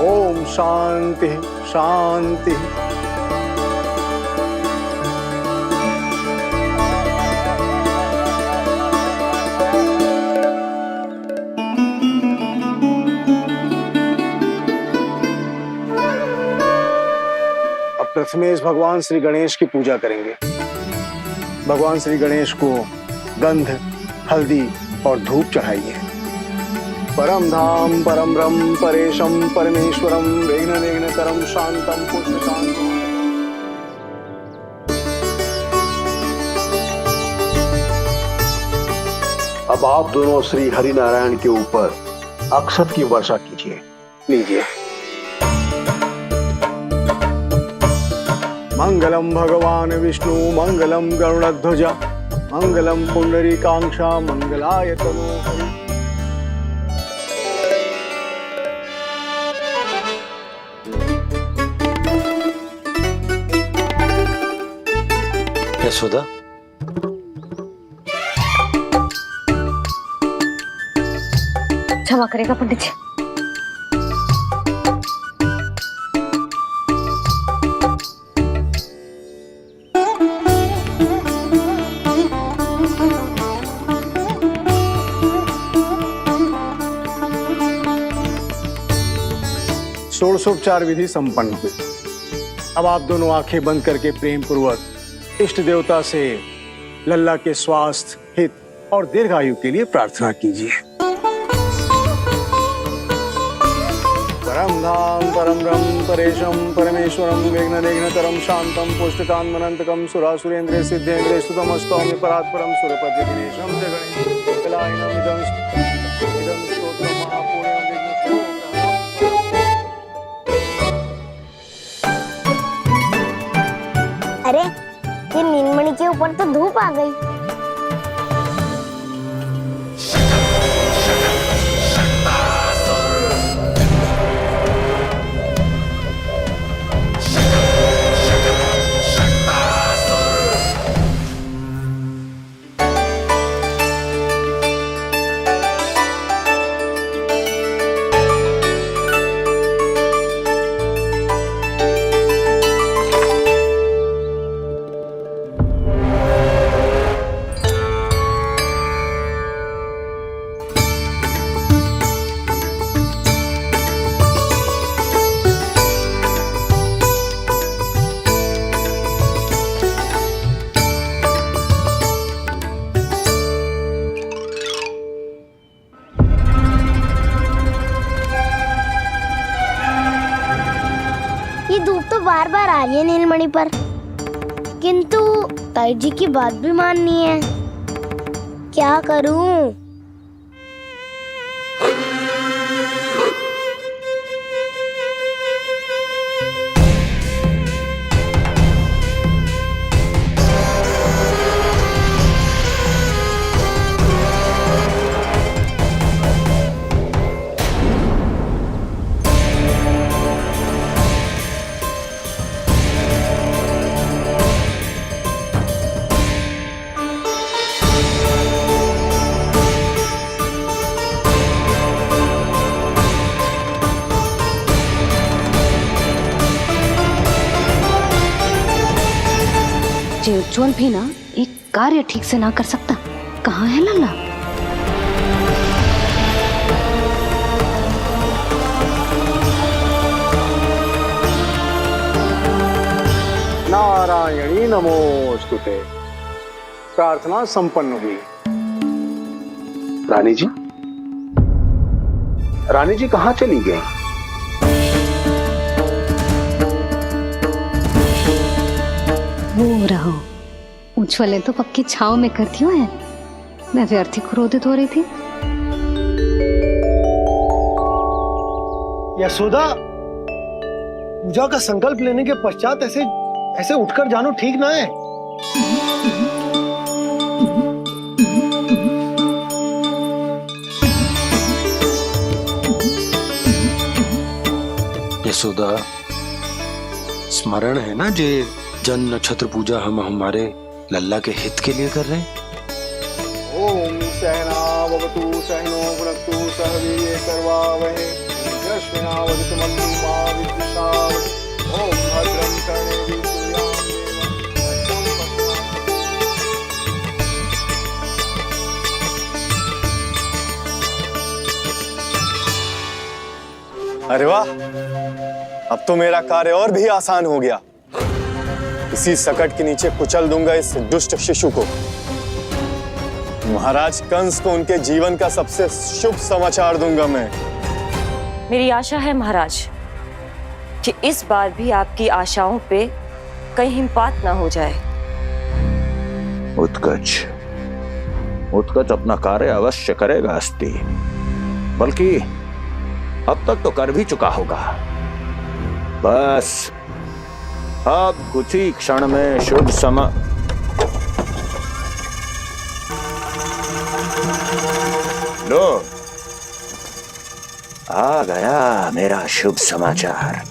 ओम शांति शांति। अब प्रथमेश भगवान श्री गणेश की पूजा करेंगे। भगवान श्री गणेश को गंध, हल्दी और धूप चढ़ाइए। परम धाम परम ब्रह्म परेशम परमेश्वरम विघ्न निघ्नकरम शांतम पुष्टकांतम।
अब आप दोनों श्री हरि नारायण के ऊपर अक्षत की वर्षा कीजिए।
लीजिए। मंगलम भगवान विष्णु मंगलम गरुड़ध्वज मंगलम पुंडरीकाक्षा मंगलाय तनोहरि।
यशोदा,
क्षमा करेगा पंडित जी।
षोडशोपचार विधि संपन्न हुई। अब आप दोनों आंखें बंद करके प्रेम पूर्वक इष्ट देवता से लल्ला के स्वास्थ्य, हित और दीर्घायु के लिए प्रार्थना कीजिए। परम धाम परम ब्रह्म परेशम परमेश्वरम विघ्न निघ्नकरम शांतम पुष्टकांतमनंतकम सुरासुरेंद्र सिद्धेंद्र स्तुतम स्तौम्य परात्परम सुरपति दिनेशम जगणेश कलायनम इदं स्तोत्रम महापुण्यम विघ्न।
अरे ये नीलमणि के ऊपर तो धूप आ गई। बार बार आ रही है नीलमणि पर, किंतु ताई जी की बात भी माननी है। क्या करूं?
ये उज्जवल भी ना एक कार्य ठीक से ना कर सकता। कहाँ है लल्ला?
नारायणी नमोस्तुते। प्रार्थना संपन्न हुई। रानी जी, रानी जी कहाँ चली गई?
वो रहो, उज्जवल ने तो पक्की छाव में कर दिया है। मैं व्यर्थ ही क्रोधित हो रही थी।
यशोदा, पूजा का संकल्प लेने के पश्चात ऐसे ऐसे उठकर जानो ठीक ना है। यशोदा, स्मरण है ना जे जन नक्षत्र पूजा हम हमारे लल्ला के हित के लिए कर रहे हैं।
ओम सहनावतु सहनो भुनक्तु सह वीर्येर्करवावहै यस्मिनावधूत मन्तु मा विद्विषावहै। ओम भद्रं कर्णेभिः सूर्यां
अरे वाह, अब तो मेरा कार्य और भी आसान हो गया। इसी सकट के नीचे कुचल दूंगा इस दुष्ट शिशु को। महाराज कंस को उनके जीवन का सबसे शुभ समाचार दूंगा मैं।
मेरी आशा है महाराज कि इस बार भी आपकी आशाओं पे कहीं हिमपात ना हो जाए।
उत्कच, उत्कच अपना कार्य अवश्य करेगा अस्ति, बल्कि अब तक तो कर भी चुका होगा। बस अब कुछ ही क्षण में शुभ समय। लो, आ गया मेरा शुभ समाचार।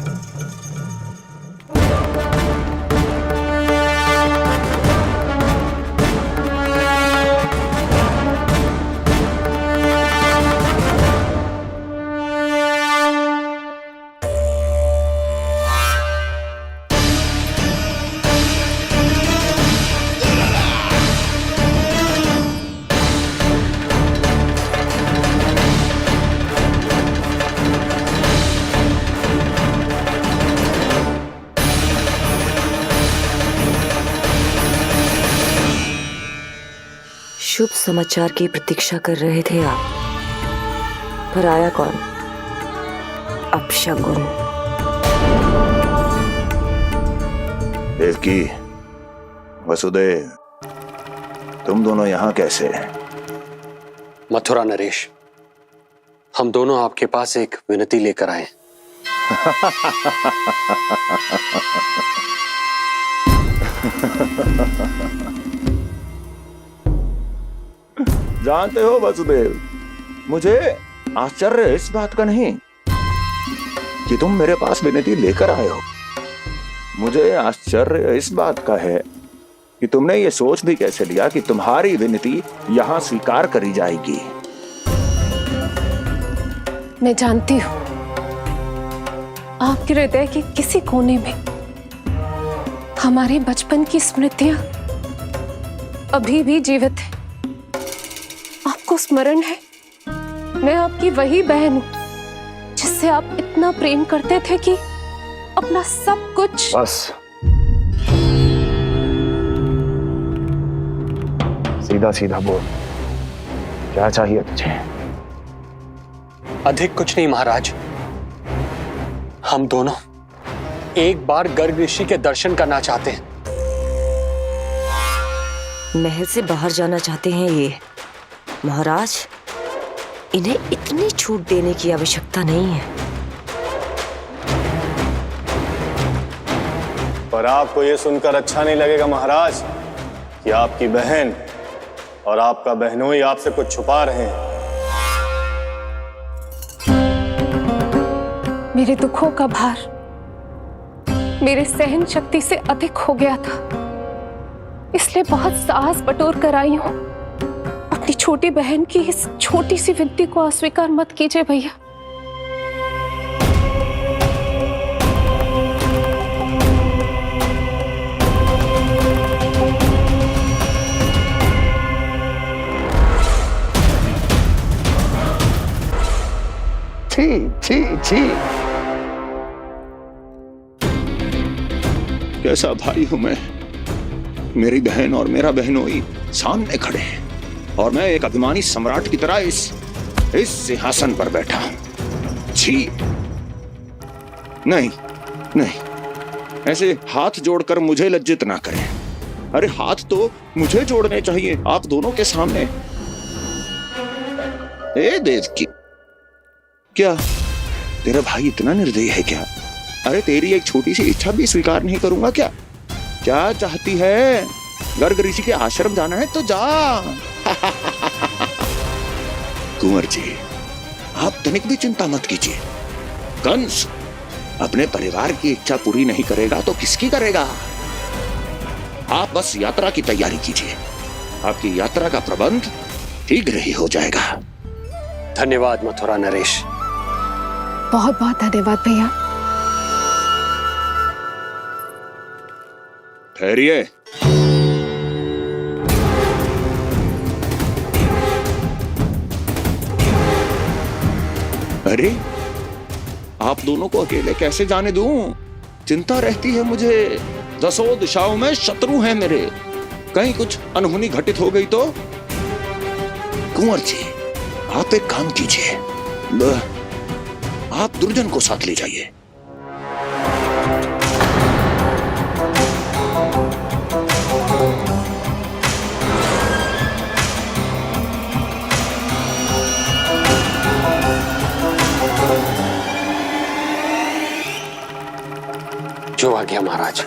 शुभ समाचार की प्रतीक्षा कर रहे थे आप, पर आया कौन? अपशगुन।
देवकी, वसुदेव, तुम दोनों यहाँ कैसे?
मथुरा नरेश, हम दोनों आपके पास एक विनती लेकर आए।
जानते हो वसुदेव, मुझे आश्चर्य इस बात का नहीं कि तुम मेरे पास विनती लेकर आए हो। मुझे आश्चर्य इस बात का है कि तुमने ये सोच भी कैसे लिया कि तुम्हारी विनती यहाँ स्वीकार करी जाएगी।
मैं जानती हूँ आपके हृदय के किसी कोने में हमारे बचपन की स्मृतियां अभी भी जीवित है। आपको स्मरण है, मैं आपकी वही बहन हूं जिससे आप इतना प्रेम करते थे कि अपना सब कुछ।
बस, सीधा सीधा बोल, क्या चाहिए तुझे?
अधिक कुछ नहीं महाराज, हम दोनों एक बार गर्ग ऋषि के दर्शन करना चाहते हैं।
महल से बाहर जाना चाहते हैं ये? महाराज, इन्हें इतनी छूट देने की आवश्यकता नहीं है।
पर आपको यह सुनकर अच्छा नहीं लगेगा महाराज कि आपकी बहन और आपका बहनोई आपसे कुछ छुपा रहे हैं।
मेरे दुखों का भार मेरे सहन शक्ति से अधिक हो गया था, इसलिए बहुत साहस बटोर कर आई हूं। अपनी छोटी बहन की इस छोटी सी विनती को अस्वीकार मत कीजिए भैया।
छी छी छी। कैसा भाई हूं मैं। मेरी बहन और मेरा बहनोई सामने खड़े हैं और मैं एक अभिमानी सम्राट की तरह इस सिंहासन पर बैठा हूं। छी। नहीं नहीं, ऐसे हाथ जोड़कर मुझे लज्जित ना करें। अरे हाथ तो मुझे जोड़ने चाहिए आप दोनों के सामने। ए देवकी, क्या तेरा भाई इतना निर्दयी है क्या? अरे तेरी एक छोटी सी इच्छा भी स्वीकार नहीं करूंगा क्या? क्या चाहती है? गर्ग ऋषि के आश्रम जाना है तो जा। कुंवर जी, आप तनिक भी चिंता मत कीजिए। कंस अपने परिवार की इच्छा पूरी नहीं करेगा तो किसकी करेगा? आप बस यात्रा की तैयारी कीजिए। आपकी यात्रा का प्रबंध शीघ्र ही हो जाएगा।
धन्यवाद मथुरा नरेश।
बहुत बहुत धन्यवाद भैया।
ठहरिए। अरे आप दोनों को अकेले कैसे जाने दूं? चिंता रहती है मुझे। दसों दिशाओं में शत्रु हैं मेरे। कहीं कुछ अनहोनी घटित हो गई तो? कुंवर जी, आप एक काम कीजिए, आप दुर्जन को साथ ले जाइए।
जो आ गया महाराज।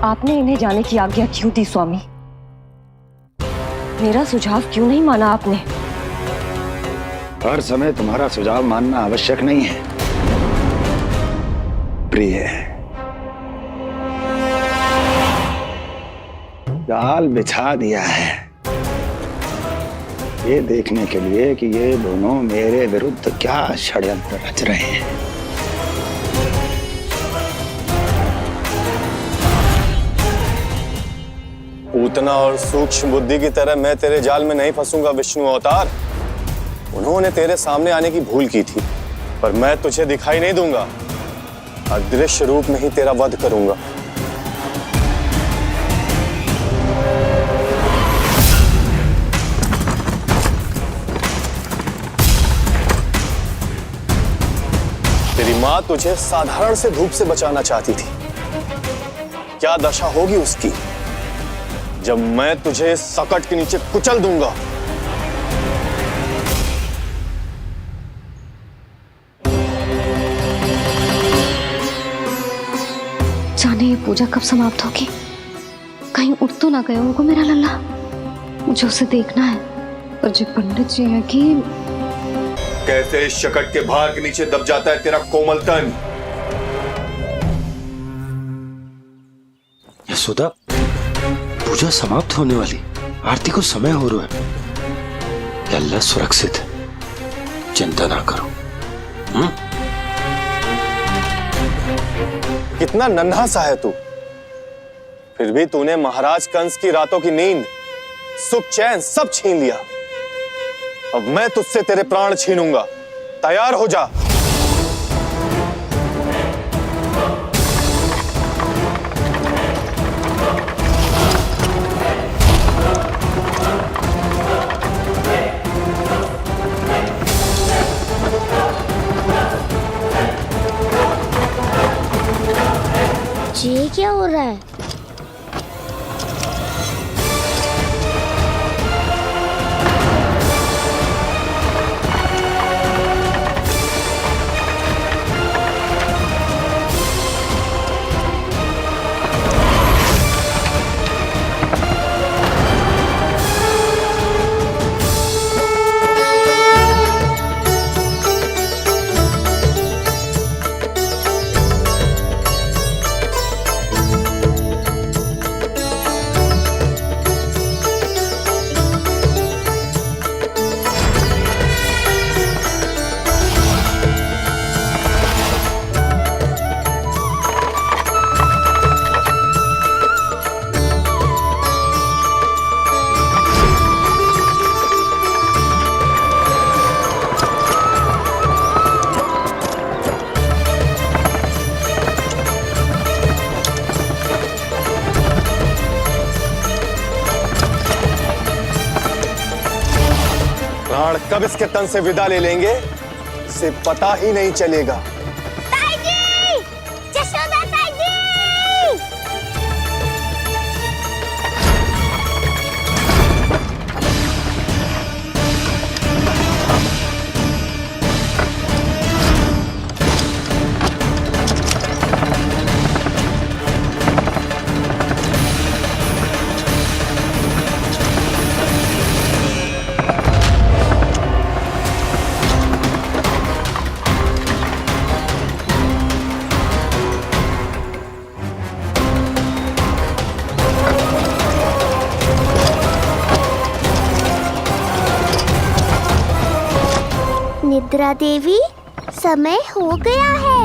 आपने इन्हें जाने की आज्ञा क्यों दी स्वामी? मेरा सुझाव क्यों नहीं माना आपने?
हर समय तुम्हारा सुझाव मानना आवश्यक नहीं है प्रिय। जाल बिछा दिया है ये देखने के लिए कि ये दोनों मेरे विरुद्ध क्या षड्यंत्र रच रहे हैं।
पूतना और सूक्ष्म बुद्धि की तरह मैं तेरे जाल में नहीं फंसूंगा विष्णु अवतार। उन्होंने तेरे सामने आने की भूल की थी, पर मैं तुझे दिखाई नहीं दूंगा। अदृश्य रूप में ही तेरा वध करूंगा। तेरी मां तुझे साधारण से धूप से बचाना चाहती थी। क्या दशा होगी उसकी जब मैं तुझे सकट के नीचे कुचल दूंगा।
जाने ये पूजा कब समाप्त होगी? कहीं उठ तो ना गया होगा मेरा लल्ला। मुझे उसे देखना है। पर जो पंडित जी है कि
कैसे इस शकट के भार के नीचे दब जाता है तेरा कोमल तन।
यशोदा, पूजा समाप्त होने वाली, आरती को समय हो रहा है। अल्लाह सुरक्षित है, चिंता ना करो।
कितना नन्हा सा है तू, फिर भी तूने महाराज कंस की रातों की नींद, सुख चैन सब छीन लिया। अब मैं तुझसे तेरे प्राण छीनूंगा। तैयार हो जा।
ये क्या हो रहा है?
प्राण कब इसके तन से विदा ले लेंगे इसे पता ही नहीं चलेगा।
ताई जी! जशोदा ताई जी! निद्रा देवी, समय हो गया है।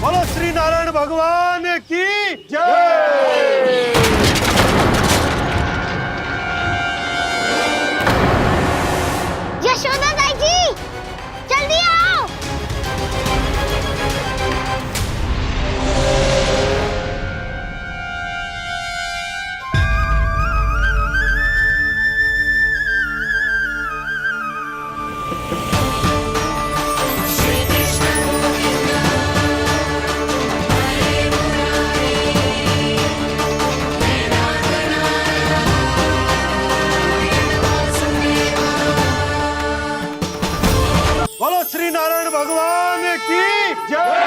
बोलो श्री नारायण भगवान की जय।
यशोदा ताई जी, जल्दी आओ।
बोलो श्री नारायण भगवान की जय।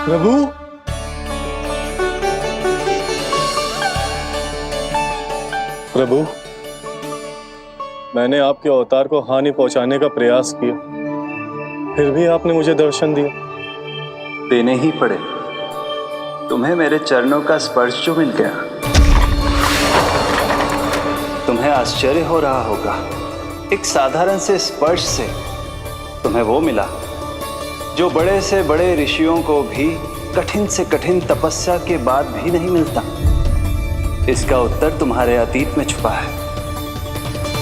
प्रभु, प्रभु, मैंने आपके अवतार को हानि पहुंचाने का प्रयास किया, फिर भी आपने मुझे दर्शन दिया।
देने ही पड़े। तुम्हें मेरे चरणों का स्पर्श जो मिल गया, तुम्हें आश्चर्य हो रहा होगा। एक साधारण से स्पर्श से तुम्हें वो मिला जो बड़े से बड़े ऋषियों को भी कठिन से कठिन तपस्या के बाद भी नहीं मिलता। इसका उत्तर तुम्हारे अतीत में छुपा है।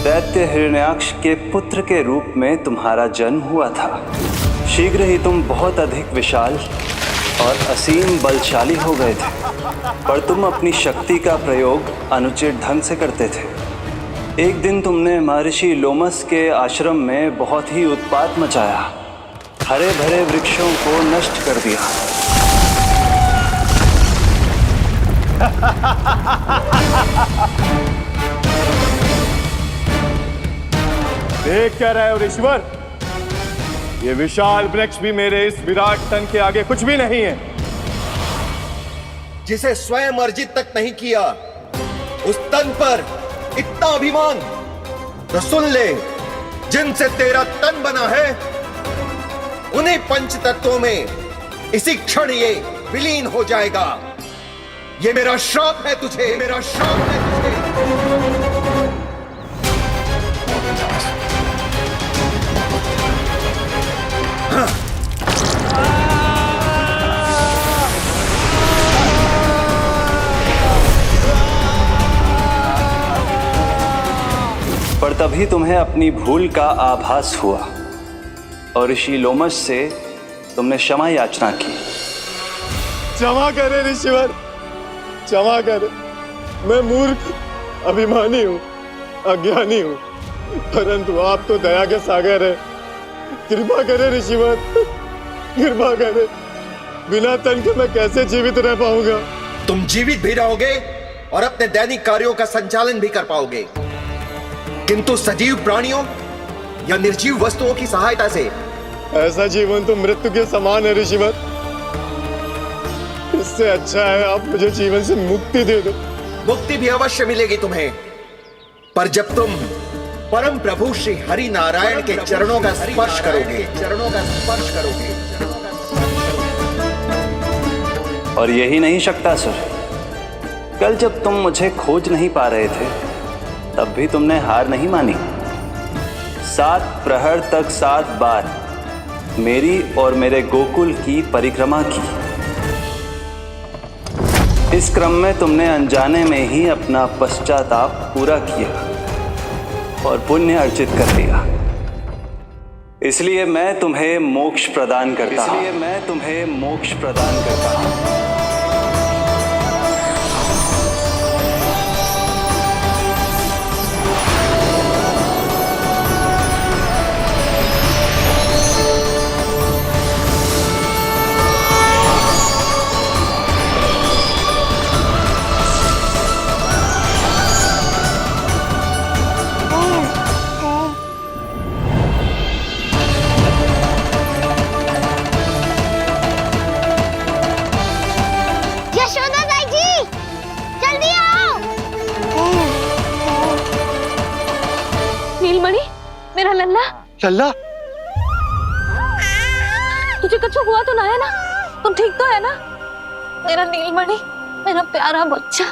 दैत्य हिरण्याक्ष के पुत्र के रूप में तुम्हारा जन्म हुआ था। शीघ्र ही तुम बहुत अधिक विशाल और असीम बलशाली हो गए थे, पर तुम अपनी शक्ति का प्रयोग अनुचित ढंग से करते थे। एक दिन तुमने महर्षि लोमस के आश्रम में बहुत ही उत्पात मचाया, हरे भरे वृक्षों को नष्ट कर दिया।
देख क्या रहे हो ऋषिवर? ये विशाल वृक्ष भी मेरे इस विराट तन के आगे कुछ भी नहीं है।
जिसे स्वयं अर्जित तक नहीं किया, उस तन पर इतना अभिमान, तो सुन ले, जिनसे तेरा तन बना है उन्हीं पंच तत्वों में इसी क्षण ये विलीन हो जाएगा। ये मेरा श्राप है तुझे, मेरा श्राप है तुझे।
तभी तुम्हें अपनी भूल का आभास हुआ और ऋषि लोमश से तुमने क्षमा याचना की।
क्षमा करे ऋषिवर, क्षमा करे। मैं मूर्ख, अभिमानी हूँ, अज्ञानी हूँ, परंतु आप तो दया के सागर है। कृपा करे ऋषिवर, कृपा करे। बिना तन के मैं कैसे जीवित रह पाऊंगा?
तुम जीवित भी रहोगे और अपने दैनिक कार्यों का संचालन भी कर पाओगे, किंतु सजीव प्राणियों या निर्जीव वस्तुओं की सहायता से।
ऐसा जीवन तो मृत्यु के समान है ऋषिवर। इससे अच्छा है आप मुझे जीवन से मुक्ति दे दो।
मुक्ति भी अवश्य मिलेगी तुम्हें, पर जब तुम परम प्रभु श्री हरि नारायण के चरणों का स्पर्श करोगे, चरणों का स्पर्श करोगे।
और यही नहीं शक्तासुर, कल जब तुम मुझे खोज नहीं पा रहे थे तब भी तुमने हार नहीं मानी। 7 प्रहर तक 7 बार मेरी और मेरे गोकुल की परिक्रमा की। इस क्रम में तुमने अनजाने में ही अपना पश्चाताप पूरा किया और पुण्य अर्जित कर लिया। इसलिए मैं तुम्हें मोक्ष प्रदान करता हूं। इसलिए मैं तुम्हें मोक्ष प्रदान करता हूं।
नीलमणि, मेरा लल्ला।
लल्ला,
तुझे कुछ हुआ तो ना है ना? तुम ठीक तो है ना? मेरा नीलमणि, मेरा प्यारा बच्चा।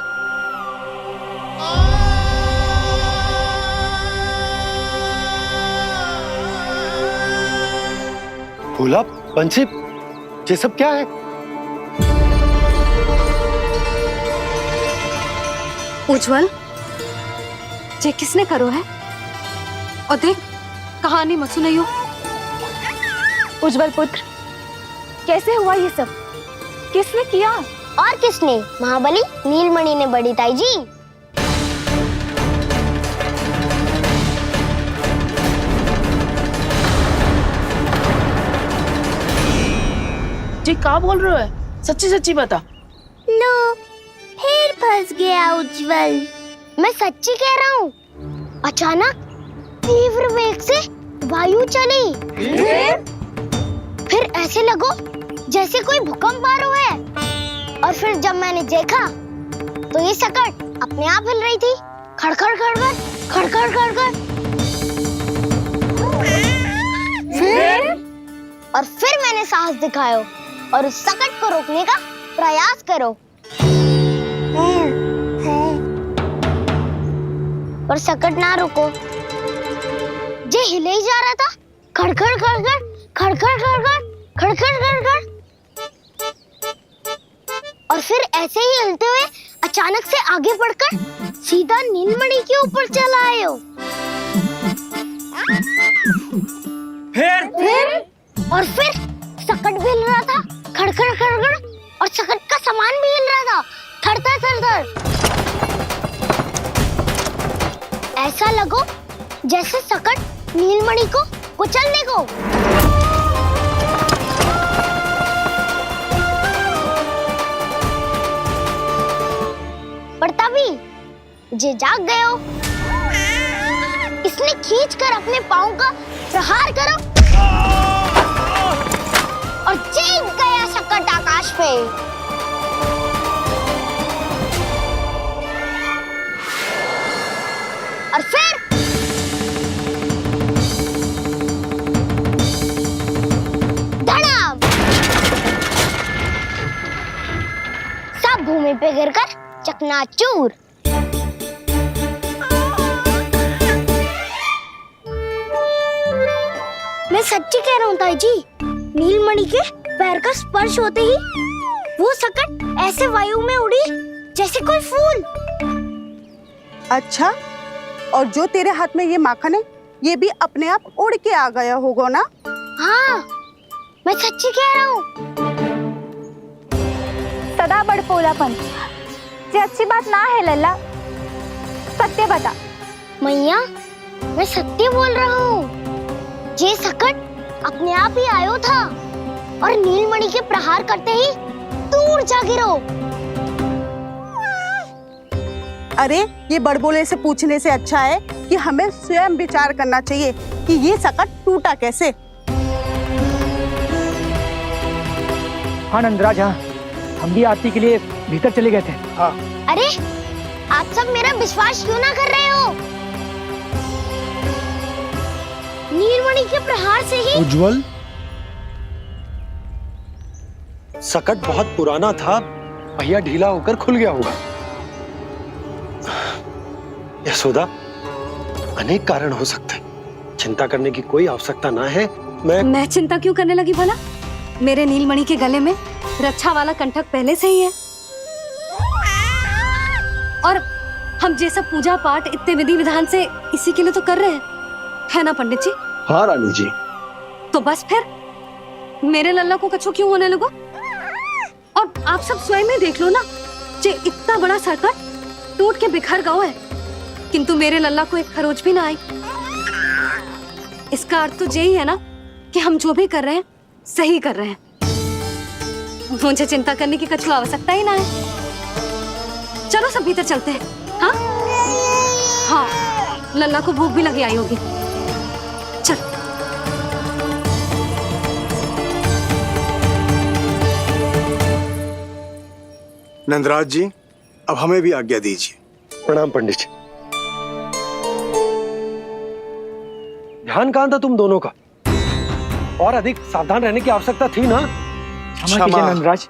भोला, बंसी, ये सब क्या है?
उज्जवल, ये किसने करो है? और देख, कहानी मत सुनाइयो।
उज्जवल पुत्र,
कैसे हुआ ये सब? किसने किया?
और किसने? महाबली नीलमणि ने बड़ी ताई जी।
जी क्या बोल रहे हो? सच्ची सच्ची बता।
लो, फिर फंस गया उज्जवल। मैं सच्ची कह रहा हूँ। अचानक तीव्र वेग से वायु चली। फिर ऐसे लगो जैसे कोई भूकंप आ रहा है। और फिर जब मैंने देखा तो ये सकट अपने आप हिल रही थी, खड़खड़ खड़खड़ खड़खड़ खड़खड़। फिर मैंने साहस दिखाया और उस सकट को रोकने का प्रयास करो, पर सकट ना रुको। जे हिले ही जा रहा था, खड़खड़ खड़खड़ खड़खड़ खड़खड़ खड़खड़ खड़खड़। और फिर ऐसे ही हिलते हुए अचानक से आगे बढ़कर सीधा नीलमणि के ऊपर चला आए हो। फिर सकट भी हिल रहा था, खड़खड़ खड़खड़, और सकट का सामान भी हिल रहा था, थरथर थरथर। ऐसा लगो जैसे सकट नीलमणि को कुचलने को। पर तभी जे जाग गए हो। इसने खींचकर अपने पांव का प्रहार करो और जीत गया सकट आकाश पे। और फिर धड़ाम, सब भूमि पे गिरकर चकनाचूर। मैं सच्ची कह रहा हूँ ताई जी, नीलमणि के पैर का स्पर्श होते ही वो सकट ऐसे वायु में उड़ी जैसे कोई फूल।
अच्छा, और जो तेरे हाथ में ये माखन है ये भी अपने आप उड़ के आ गया होगा ना?
हाँ, मैं सच्ची कह रहा हूँ।
सदा बड़पोलापन ये अच्छी बात ना है लल्ला, सत्य बता।
मैया, मैं सत्य बोल रहा हूँ। ये सकट अपने आप ही आयो था और नीलमणि के प्रहार करते ही दूर जा गिरो।
अरे ये बड़बोले से पूछने से अच्छा है कि हमें स्वयं विचार करना चाहिए कि ये सकट टूटा कैसे।
हाँ नंदराज, हाँ हम भी आरती के लिए भीतर चले गए थे। हाँ।
अरे आप सब मेरा विश्वास क्यों ना कर रहे हो? नीलमणि के प्रहार से ही
उज्जवल, सकट बहुत पुराना था, पहिया ढीला होकर खुल गया होगा। यशोदा, अनेक कारण हो सकते हैं, चिंता करने की कोई आवश्यकता ना है।
मैं चिंता क्यों करने लगी भला? मेरे नीलमणि के गले में रक्षा वाला कंठक पहले से ही है और हम जैसा पूजा पाठ इतने विधि विधान से इसी के लिए तो कर रहे हैं, है ना पंडित जी?
हाँ रानी जी।
तो बस फिर मेरे लल्ला को कछु क्यों होने लगो? और आप सब स्वयं ही देख लो ना, जे इतना बड़ा सकट टूट के बिखर गया है, किंतु मेरे लल्ला को एक खरोच भी ना आई। इसका अर्थ तो यही है ना कि हम जो भी कर रहे हैं सही कर रहे हैं। मुझे चिंता करने की कछु आवश्यकता ही ना है। चलो सब भीतर चलते हैं। हाँ हाँ, लल्ला को भूख भी लगी आई होगी। चल।
नंदराज जी, अब हमें भी आज्ञा दीजिए।
प्रणाम पंडित जी। ध्यान कहाँ था तुम दोनों का? और अधिक सावधान रहने की आवश्यकता थी ना?
क्षमा कीजिए नंदराज।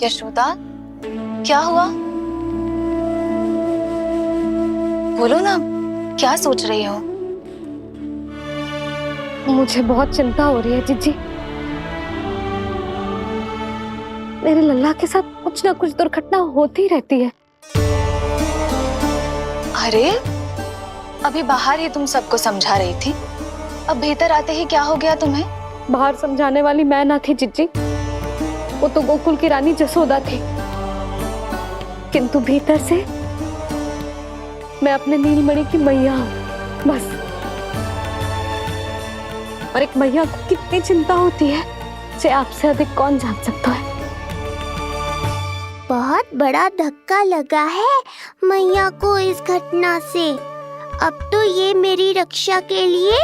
यशोदा, क्या हुआ? बोलो ना, क्या सोच रही हो?
मुझे बहुत चिंता हो रही है जीजी। मेरे लल्ला के साथ कुछ ना कुछ दुर्घटना होती रहती है।
अरे, अभी बाहर ही तुम सबको समझा रही थी, अब भीतर आते ही क्या हो गया तुम्हें?
बाहर समझाने वाली मैं ना थी जीजी, वो तो गोकुल की रानी जसोदा थी, किंतु भीतर से मैं अपने नीलमणि की मैया हूँ बस। और एक मैया को कितनी चिंता होती है जे आपसे अधिक कौन जान सकता है।
बहुत बड़ा धक्का लगा है मैया को इस घटना से। अब तो ये मेरी रक्षा के लिए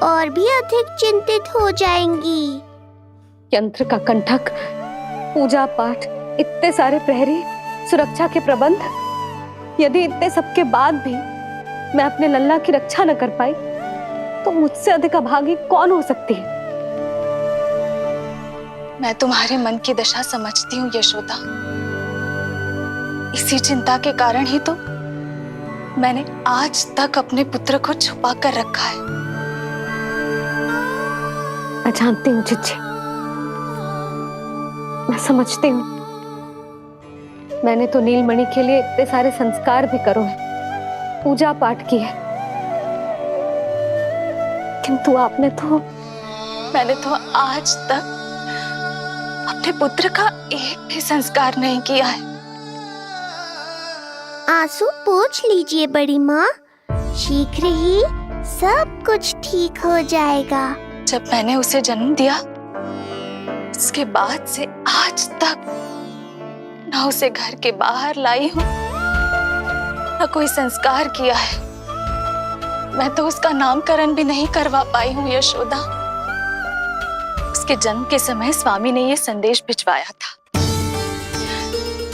और भी अधिक चिंतित हो जाएंगी।
यंत्र का कंठक, पूजा पाठ, इतने सारे प्रहरी, सुरक्षा के प्रबंध, यदि इतने सबके बाद भी मैं अपने लल्ला की रक्षा न कर पाई तो मुझसे अधिक अभागी कौन हो सकती है?
मैं तुम्हारे मन की दशा समझती हूँ यशोदा। इसी चिंता के कारण ही तो मैंने आज तक अपने पुत्र को छुपा कर रखा है।
मैं जानती हूँ जीजी, मैं समझती हूँ। मैंने तो नीलमणि के लिए इतने सारे संस्कार भी करो है, पूजा पाठ की है, किंतु मैंने तो आज तक अपने पुत्र का एक भी संस्कार नहीं किया है।
आंसू पोंछ लीजिए बड़ी माँ, शीघ्र ही सब कुछ ठीक हो जाएगा।
जब मैंने उसे जन्म दिया उसके बाद से आज तक न उसे घर के बाहर लाई हूँ न कोई संस्कार किया है। मैं तो उसका नामकरण भी नहीं करवा पाई हूँ यशोदा। उसके जन्म के समय स्वामी ने ये संदेश भिजवाया था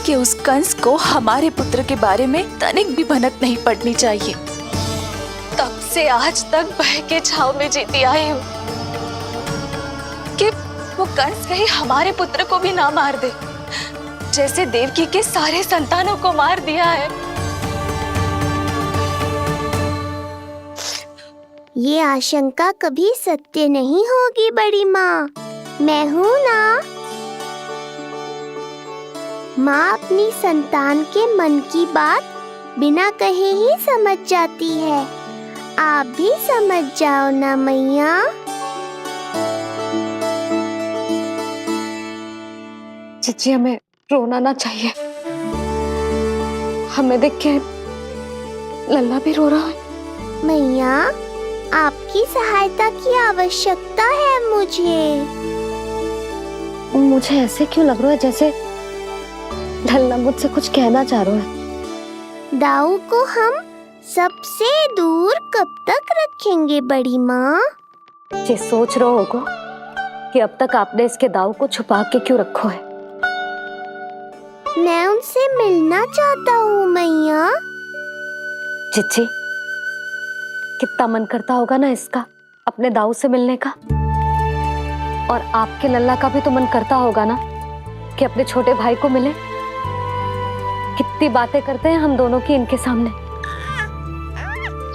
कि उस कंस को हमारे पुत्र के बारे में तनिक भी भनक नहीं पड़नी चाहिए। तब से आज तक भय के छाव में जीती आई हूँ कि वो कंस कहीं हमारे पुत्र को भी ना मार दे, जैसे देवकी के सारे संतानों को मार दिया है।
ये आशंका कभी सत्य नहीं होगी बड़ी माँ, मैं हूँ ना। माँ अपनी संतान के मन की बात बिना कहे ही समझ जाती है, आप भी समझ जाओ ना मैया।
जीजी हमें रोना ना चाहिए, हमें देख के लल्ला भी रो रहा है।
मैया आपकी सहायता की आवश्यकता है
मुझे ऐसे क्यों लग रहा है जैसे लल्ला मुझसे कुछ कहना चाह रहा है।
दाऊ को हम सबसे दूर कब तक रखेंगे बड़ी माँ?
ये सोच रहे होगा कि अब तक आपने इसके दाऊ को छुपा के क्यों रखो है।
मैं उनसे मिलना चाहता हूँ मैया।
चिच्ची कितना मन करता होगा ना इसका अपने दाऊ से मिलने का, और आपके लल्ला का भी तो मन करता होगा ना कि अपने छोटे भाई को मिले। कितनी बातें करते हैं हम दोनों की इनके सामने।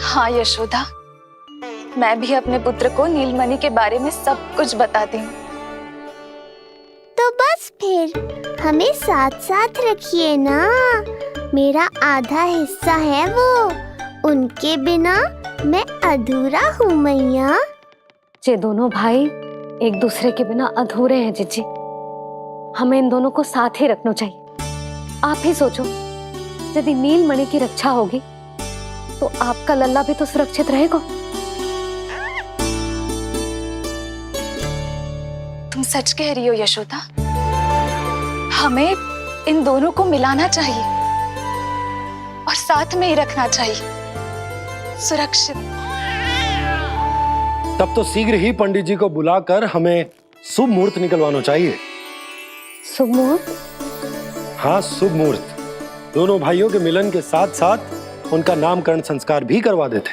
हाँ यशोदा, मैं भी अपने पुत्र को नीलमणि के बारे में सब कुछ बताती हूँ।
तो बस फिर हमें साथ साथ रखिए ना, मेरा आधा हिस्सा है वो, उनके बिना मैं अधूरा हूँ मैया।
ये दोनों भाई एक दूसरे के बिना अधूरे हैं जीजी, हमें इन दोनों को साथ ही रखना चाहिए। आप ही सोचो, यदि नीलमणि की रक्षा होगी तो आपका लल्ला भी तो सुरक्षित रहेगा।
तुम सच कह रही हो यशोदा, हमें इन दोनों को मिलाना चाहिए और साथ में ही रखना चाहिए, सुरक्षित।
तब तो शीघ्र ही पंडित जी को बुलाकर हमें शुभ मुहूर्त निकलवाना चाहिए।
शुभ मुहूर्त?
हाँ, शुभ मुहूर्त। दोनों भाइयों के मिलन के साथ साथ उनका नामकरण संस्कार भी करवा देते।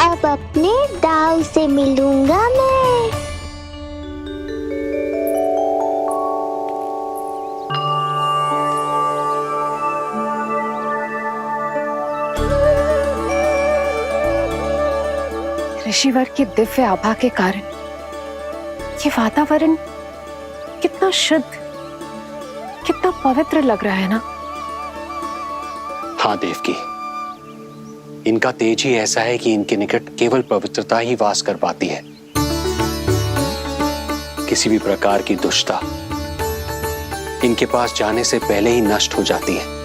अब अपने दाऊ से मिलूंगा मैं।
ऋषिवर की दिव्य आभा के कारण ये वातावरण कितना शुद्ध, कितना पवित्र लग रहा है ना।
हाँ देवकी, इनका तेज ही ऐसा है कि इनके निकट केवल पवित्रता ही वास कर पाती है। किसी भी प्रकार की दुष्टता इनके पास जाने से पहले ही नष्ट हो जाती है।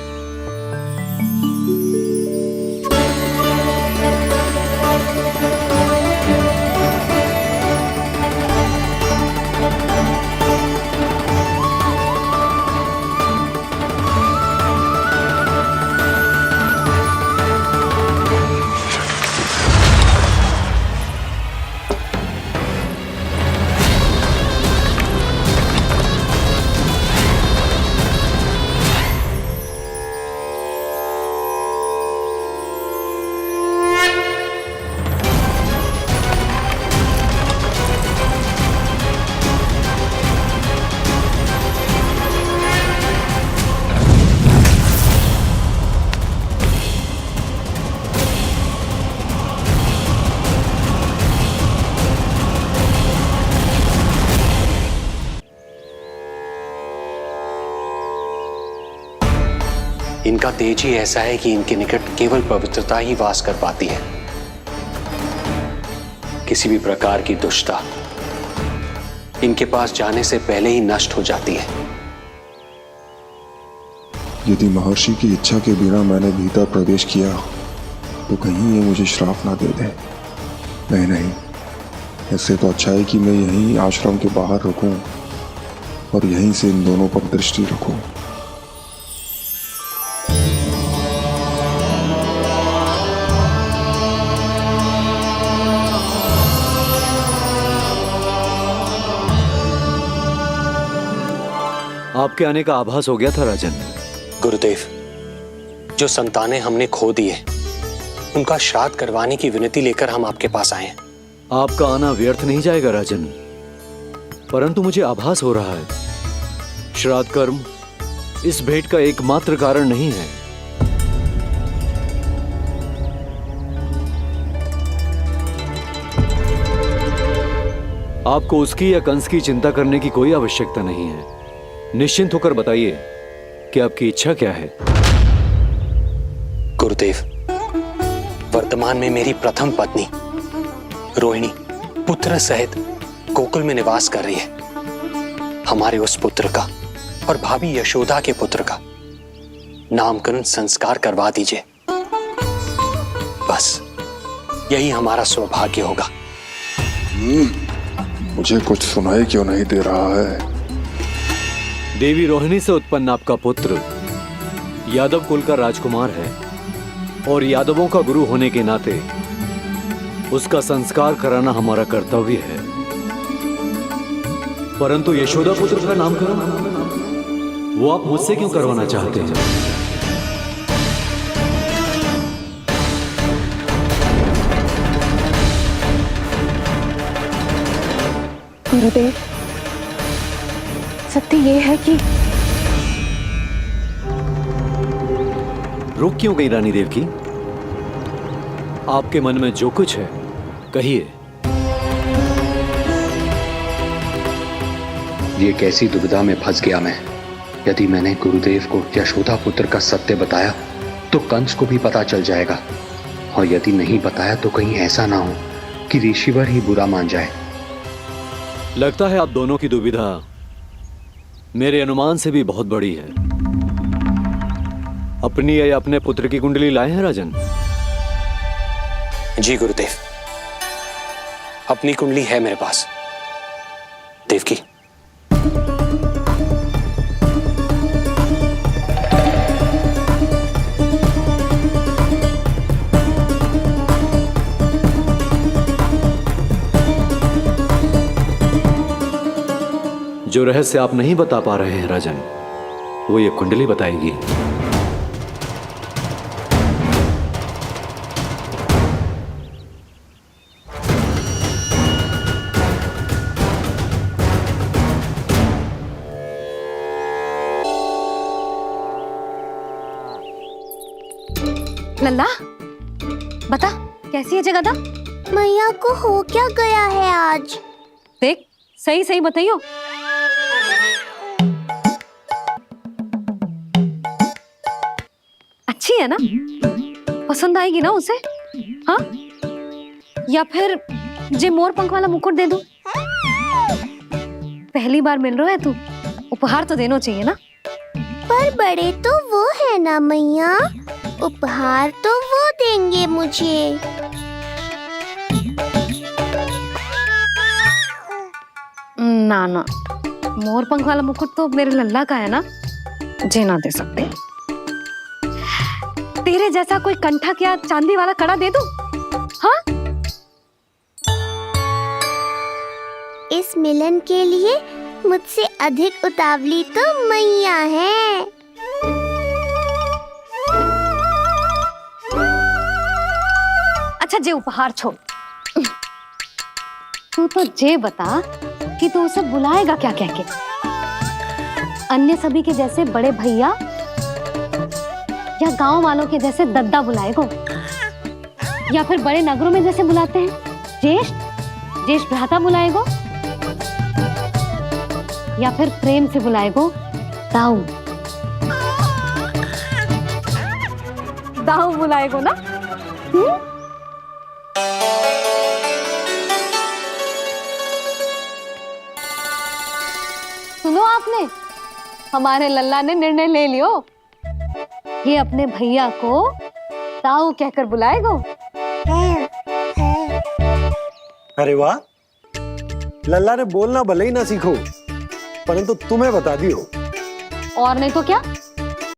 इनका तेज ही ऐसा है कि इनके निकट केवल पवित्रता ही वास कर पाती है। किसी भी प्रकार की दुष्टता इनके पास जाने से पहले ही नष्ट हो जाती है।
यदि महर्षि की इच्छा के बिना मैंने भीतर प्रवेश किया तो कहीं ये मुझे श्राप ना दे दे। नहीं, इससे तो अच्छा है कि मैं यहीं आश्रम के बाहर रुकूं और यहीं से इन दोनों पर दृष्टि रखूं।
आपके आने का आभास हो गया था राजन।
गुरुदेव, जो संतानें हमने खो दी है उनका श्राद्ध करवाने की विनती लेकर हम आपके पास आए हैं।
आपका आना व्यर्थ नहीं जाएगा राजन, परंतु मुझे आभास हो रहा है श्राद्ध कर्म इस भेंट का एकमात्र कारण नहीं है। आपको उसकी या कंस की चिंता करने की कोई आवश्यकता नहीं है। निश्चिंत होकर बताइए कि आपकी इच्छा क्या है।
गुरुदेव, वर्तमान में मेरी प्रथम पत्नी रोहिणी पुत्र सहित गोकुल में निवास कर रही है। हमारे उस पुत्र का और भाभी यशोदा के पुत्र का नामकरण संस्कार करवा दीजिए। बस यही हमारा सौभाग्य होगा।
मुझे कुछ सुनाई क्यों नहीं दे रहा है?
देवी रोहिणी से उत्पन्न आपका पुत्र यादव कुल का राजकुमार है और यादवों का गुरु होने के नाते उसका संस्कार कराना हमारा कर्तव्य है। परंतु यशोदा पुत्र का नामकरण वो आप मुझसे क्यों करवाना चाहते हैं?
गुरुदेव, सत्य ये है कि
रुक क्यों गई रानी देव की? आपके मन में जो कुछ है कहिए।
ये कैसी दुविधा में फंस गया मैं। यदि मैंने गुरुदेव को यशोदा पुत्र का सत्य बताया तो कंस को भी पता चल जाएगा, और यदि नहीं बताया तो कहीं ऐसा ना हो कि ऋषिवर ही बुरा मान जाए।
लगता है आप दोनों की दुविधा मेरे अनुमान से भी बहुत बड़ी है। अपनी या अपने पुत्र की कुंडली लाए हैं राजन?
जी गुरुदेव, अपनी कुंडली है मेरे पास। देवकी,
जो रहस्य आप नहीं बता पा रहे हैं राजन, वो ये कुंडली बताएगी।
लल्ला, बता कैसी है जगदा?
मैया को हो क्या गया है आज?
देख, सही सही बताइयो। अच्छी है ना? पसंद आएगी ना उसे? हाँ? या फिर जे मोर पंख वाला मुकुट दे दूं? पहली बार मिल रहा है तू, उपहार तो देना चाहिए ना?
पर बड़े तो वो है ना मैया, उपहार तो वो देंगे मुझे।
ना ना, मोर पंख वाला मुकुट तो मेरे लल्ला का है ना, जे ना दे सकते। तेरे जैसा कोई कंठक या चांदी वाला कड़ा दे दूं? हाँ?
इस मिलन के लिए मुझसे अधिक उतावली तो मैया है।
अच्छा, जे उपहार छोड़, तू तो जे बता कि तू उसे बुलाएगा क्या कह के? अन्य सभी के जैसे बड़े भैया या गांव वालों के जैसे दद्दा बुलाएगो, या फिर बड़े नगरों में जैसे बुलाते हैं ज्येष्ठ भ्राता बुलाएगो, या फिर प्रेम से बुलाएगो दाऊ दाऊ बुलाएगो ना? सुनो आपने, हमारे लल्ला ने निर्णय ले लियो, ये अपने भैया को ताऊ कहकर बुलाएगो।
अरे वाह, लल्ला ने बोलना भले ही ना सीखो, परंतु तुम्हें बता दियो।
और नहीं तो क्या?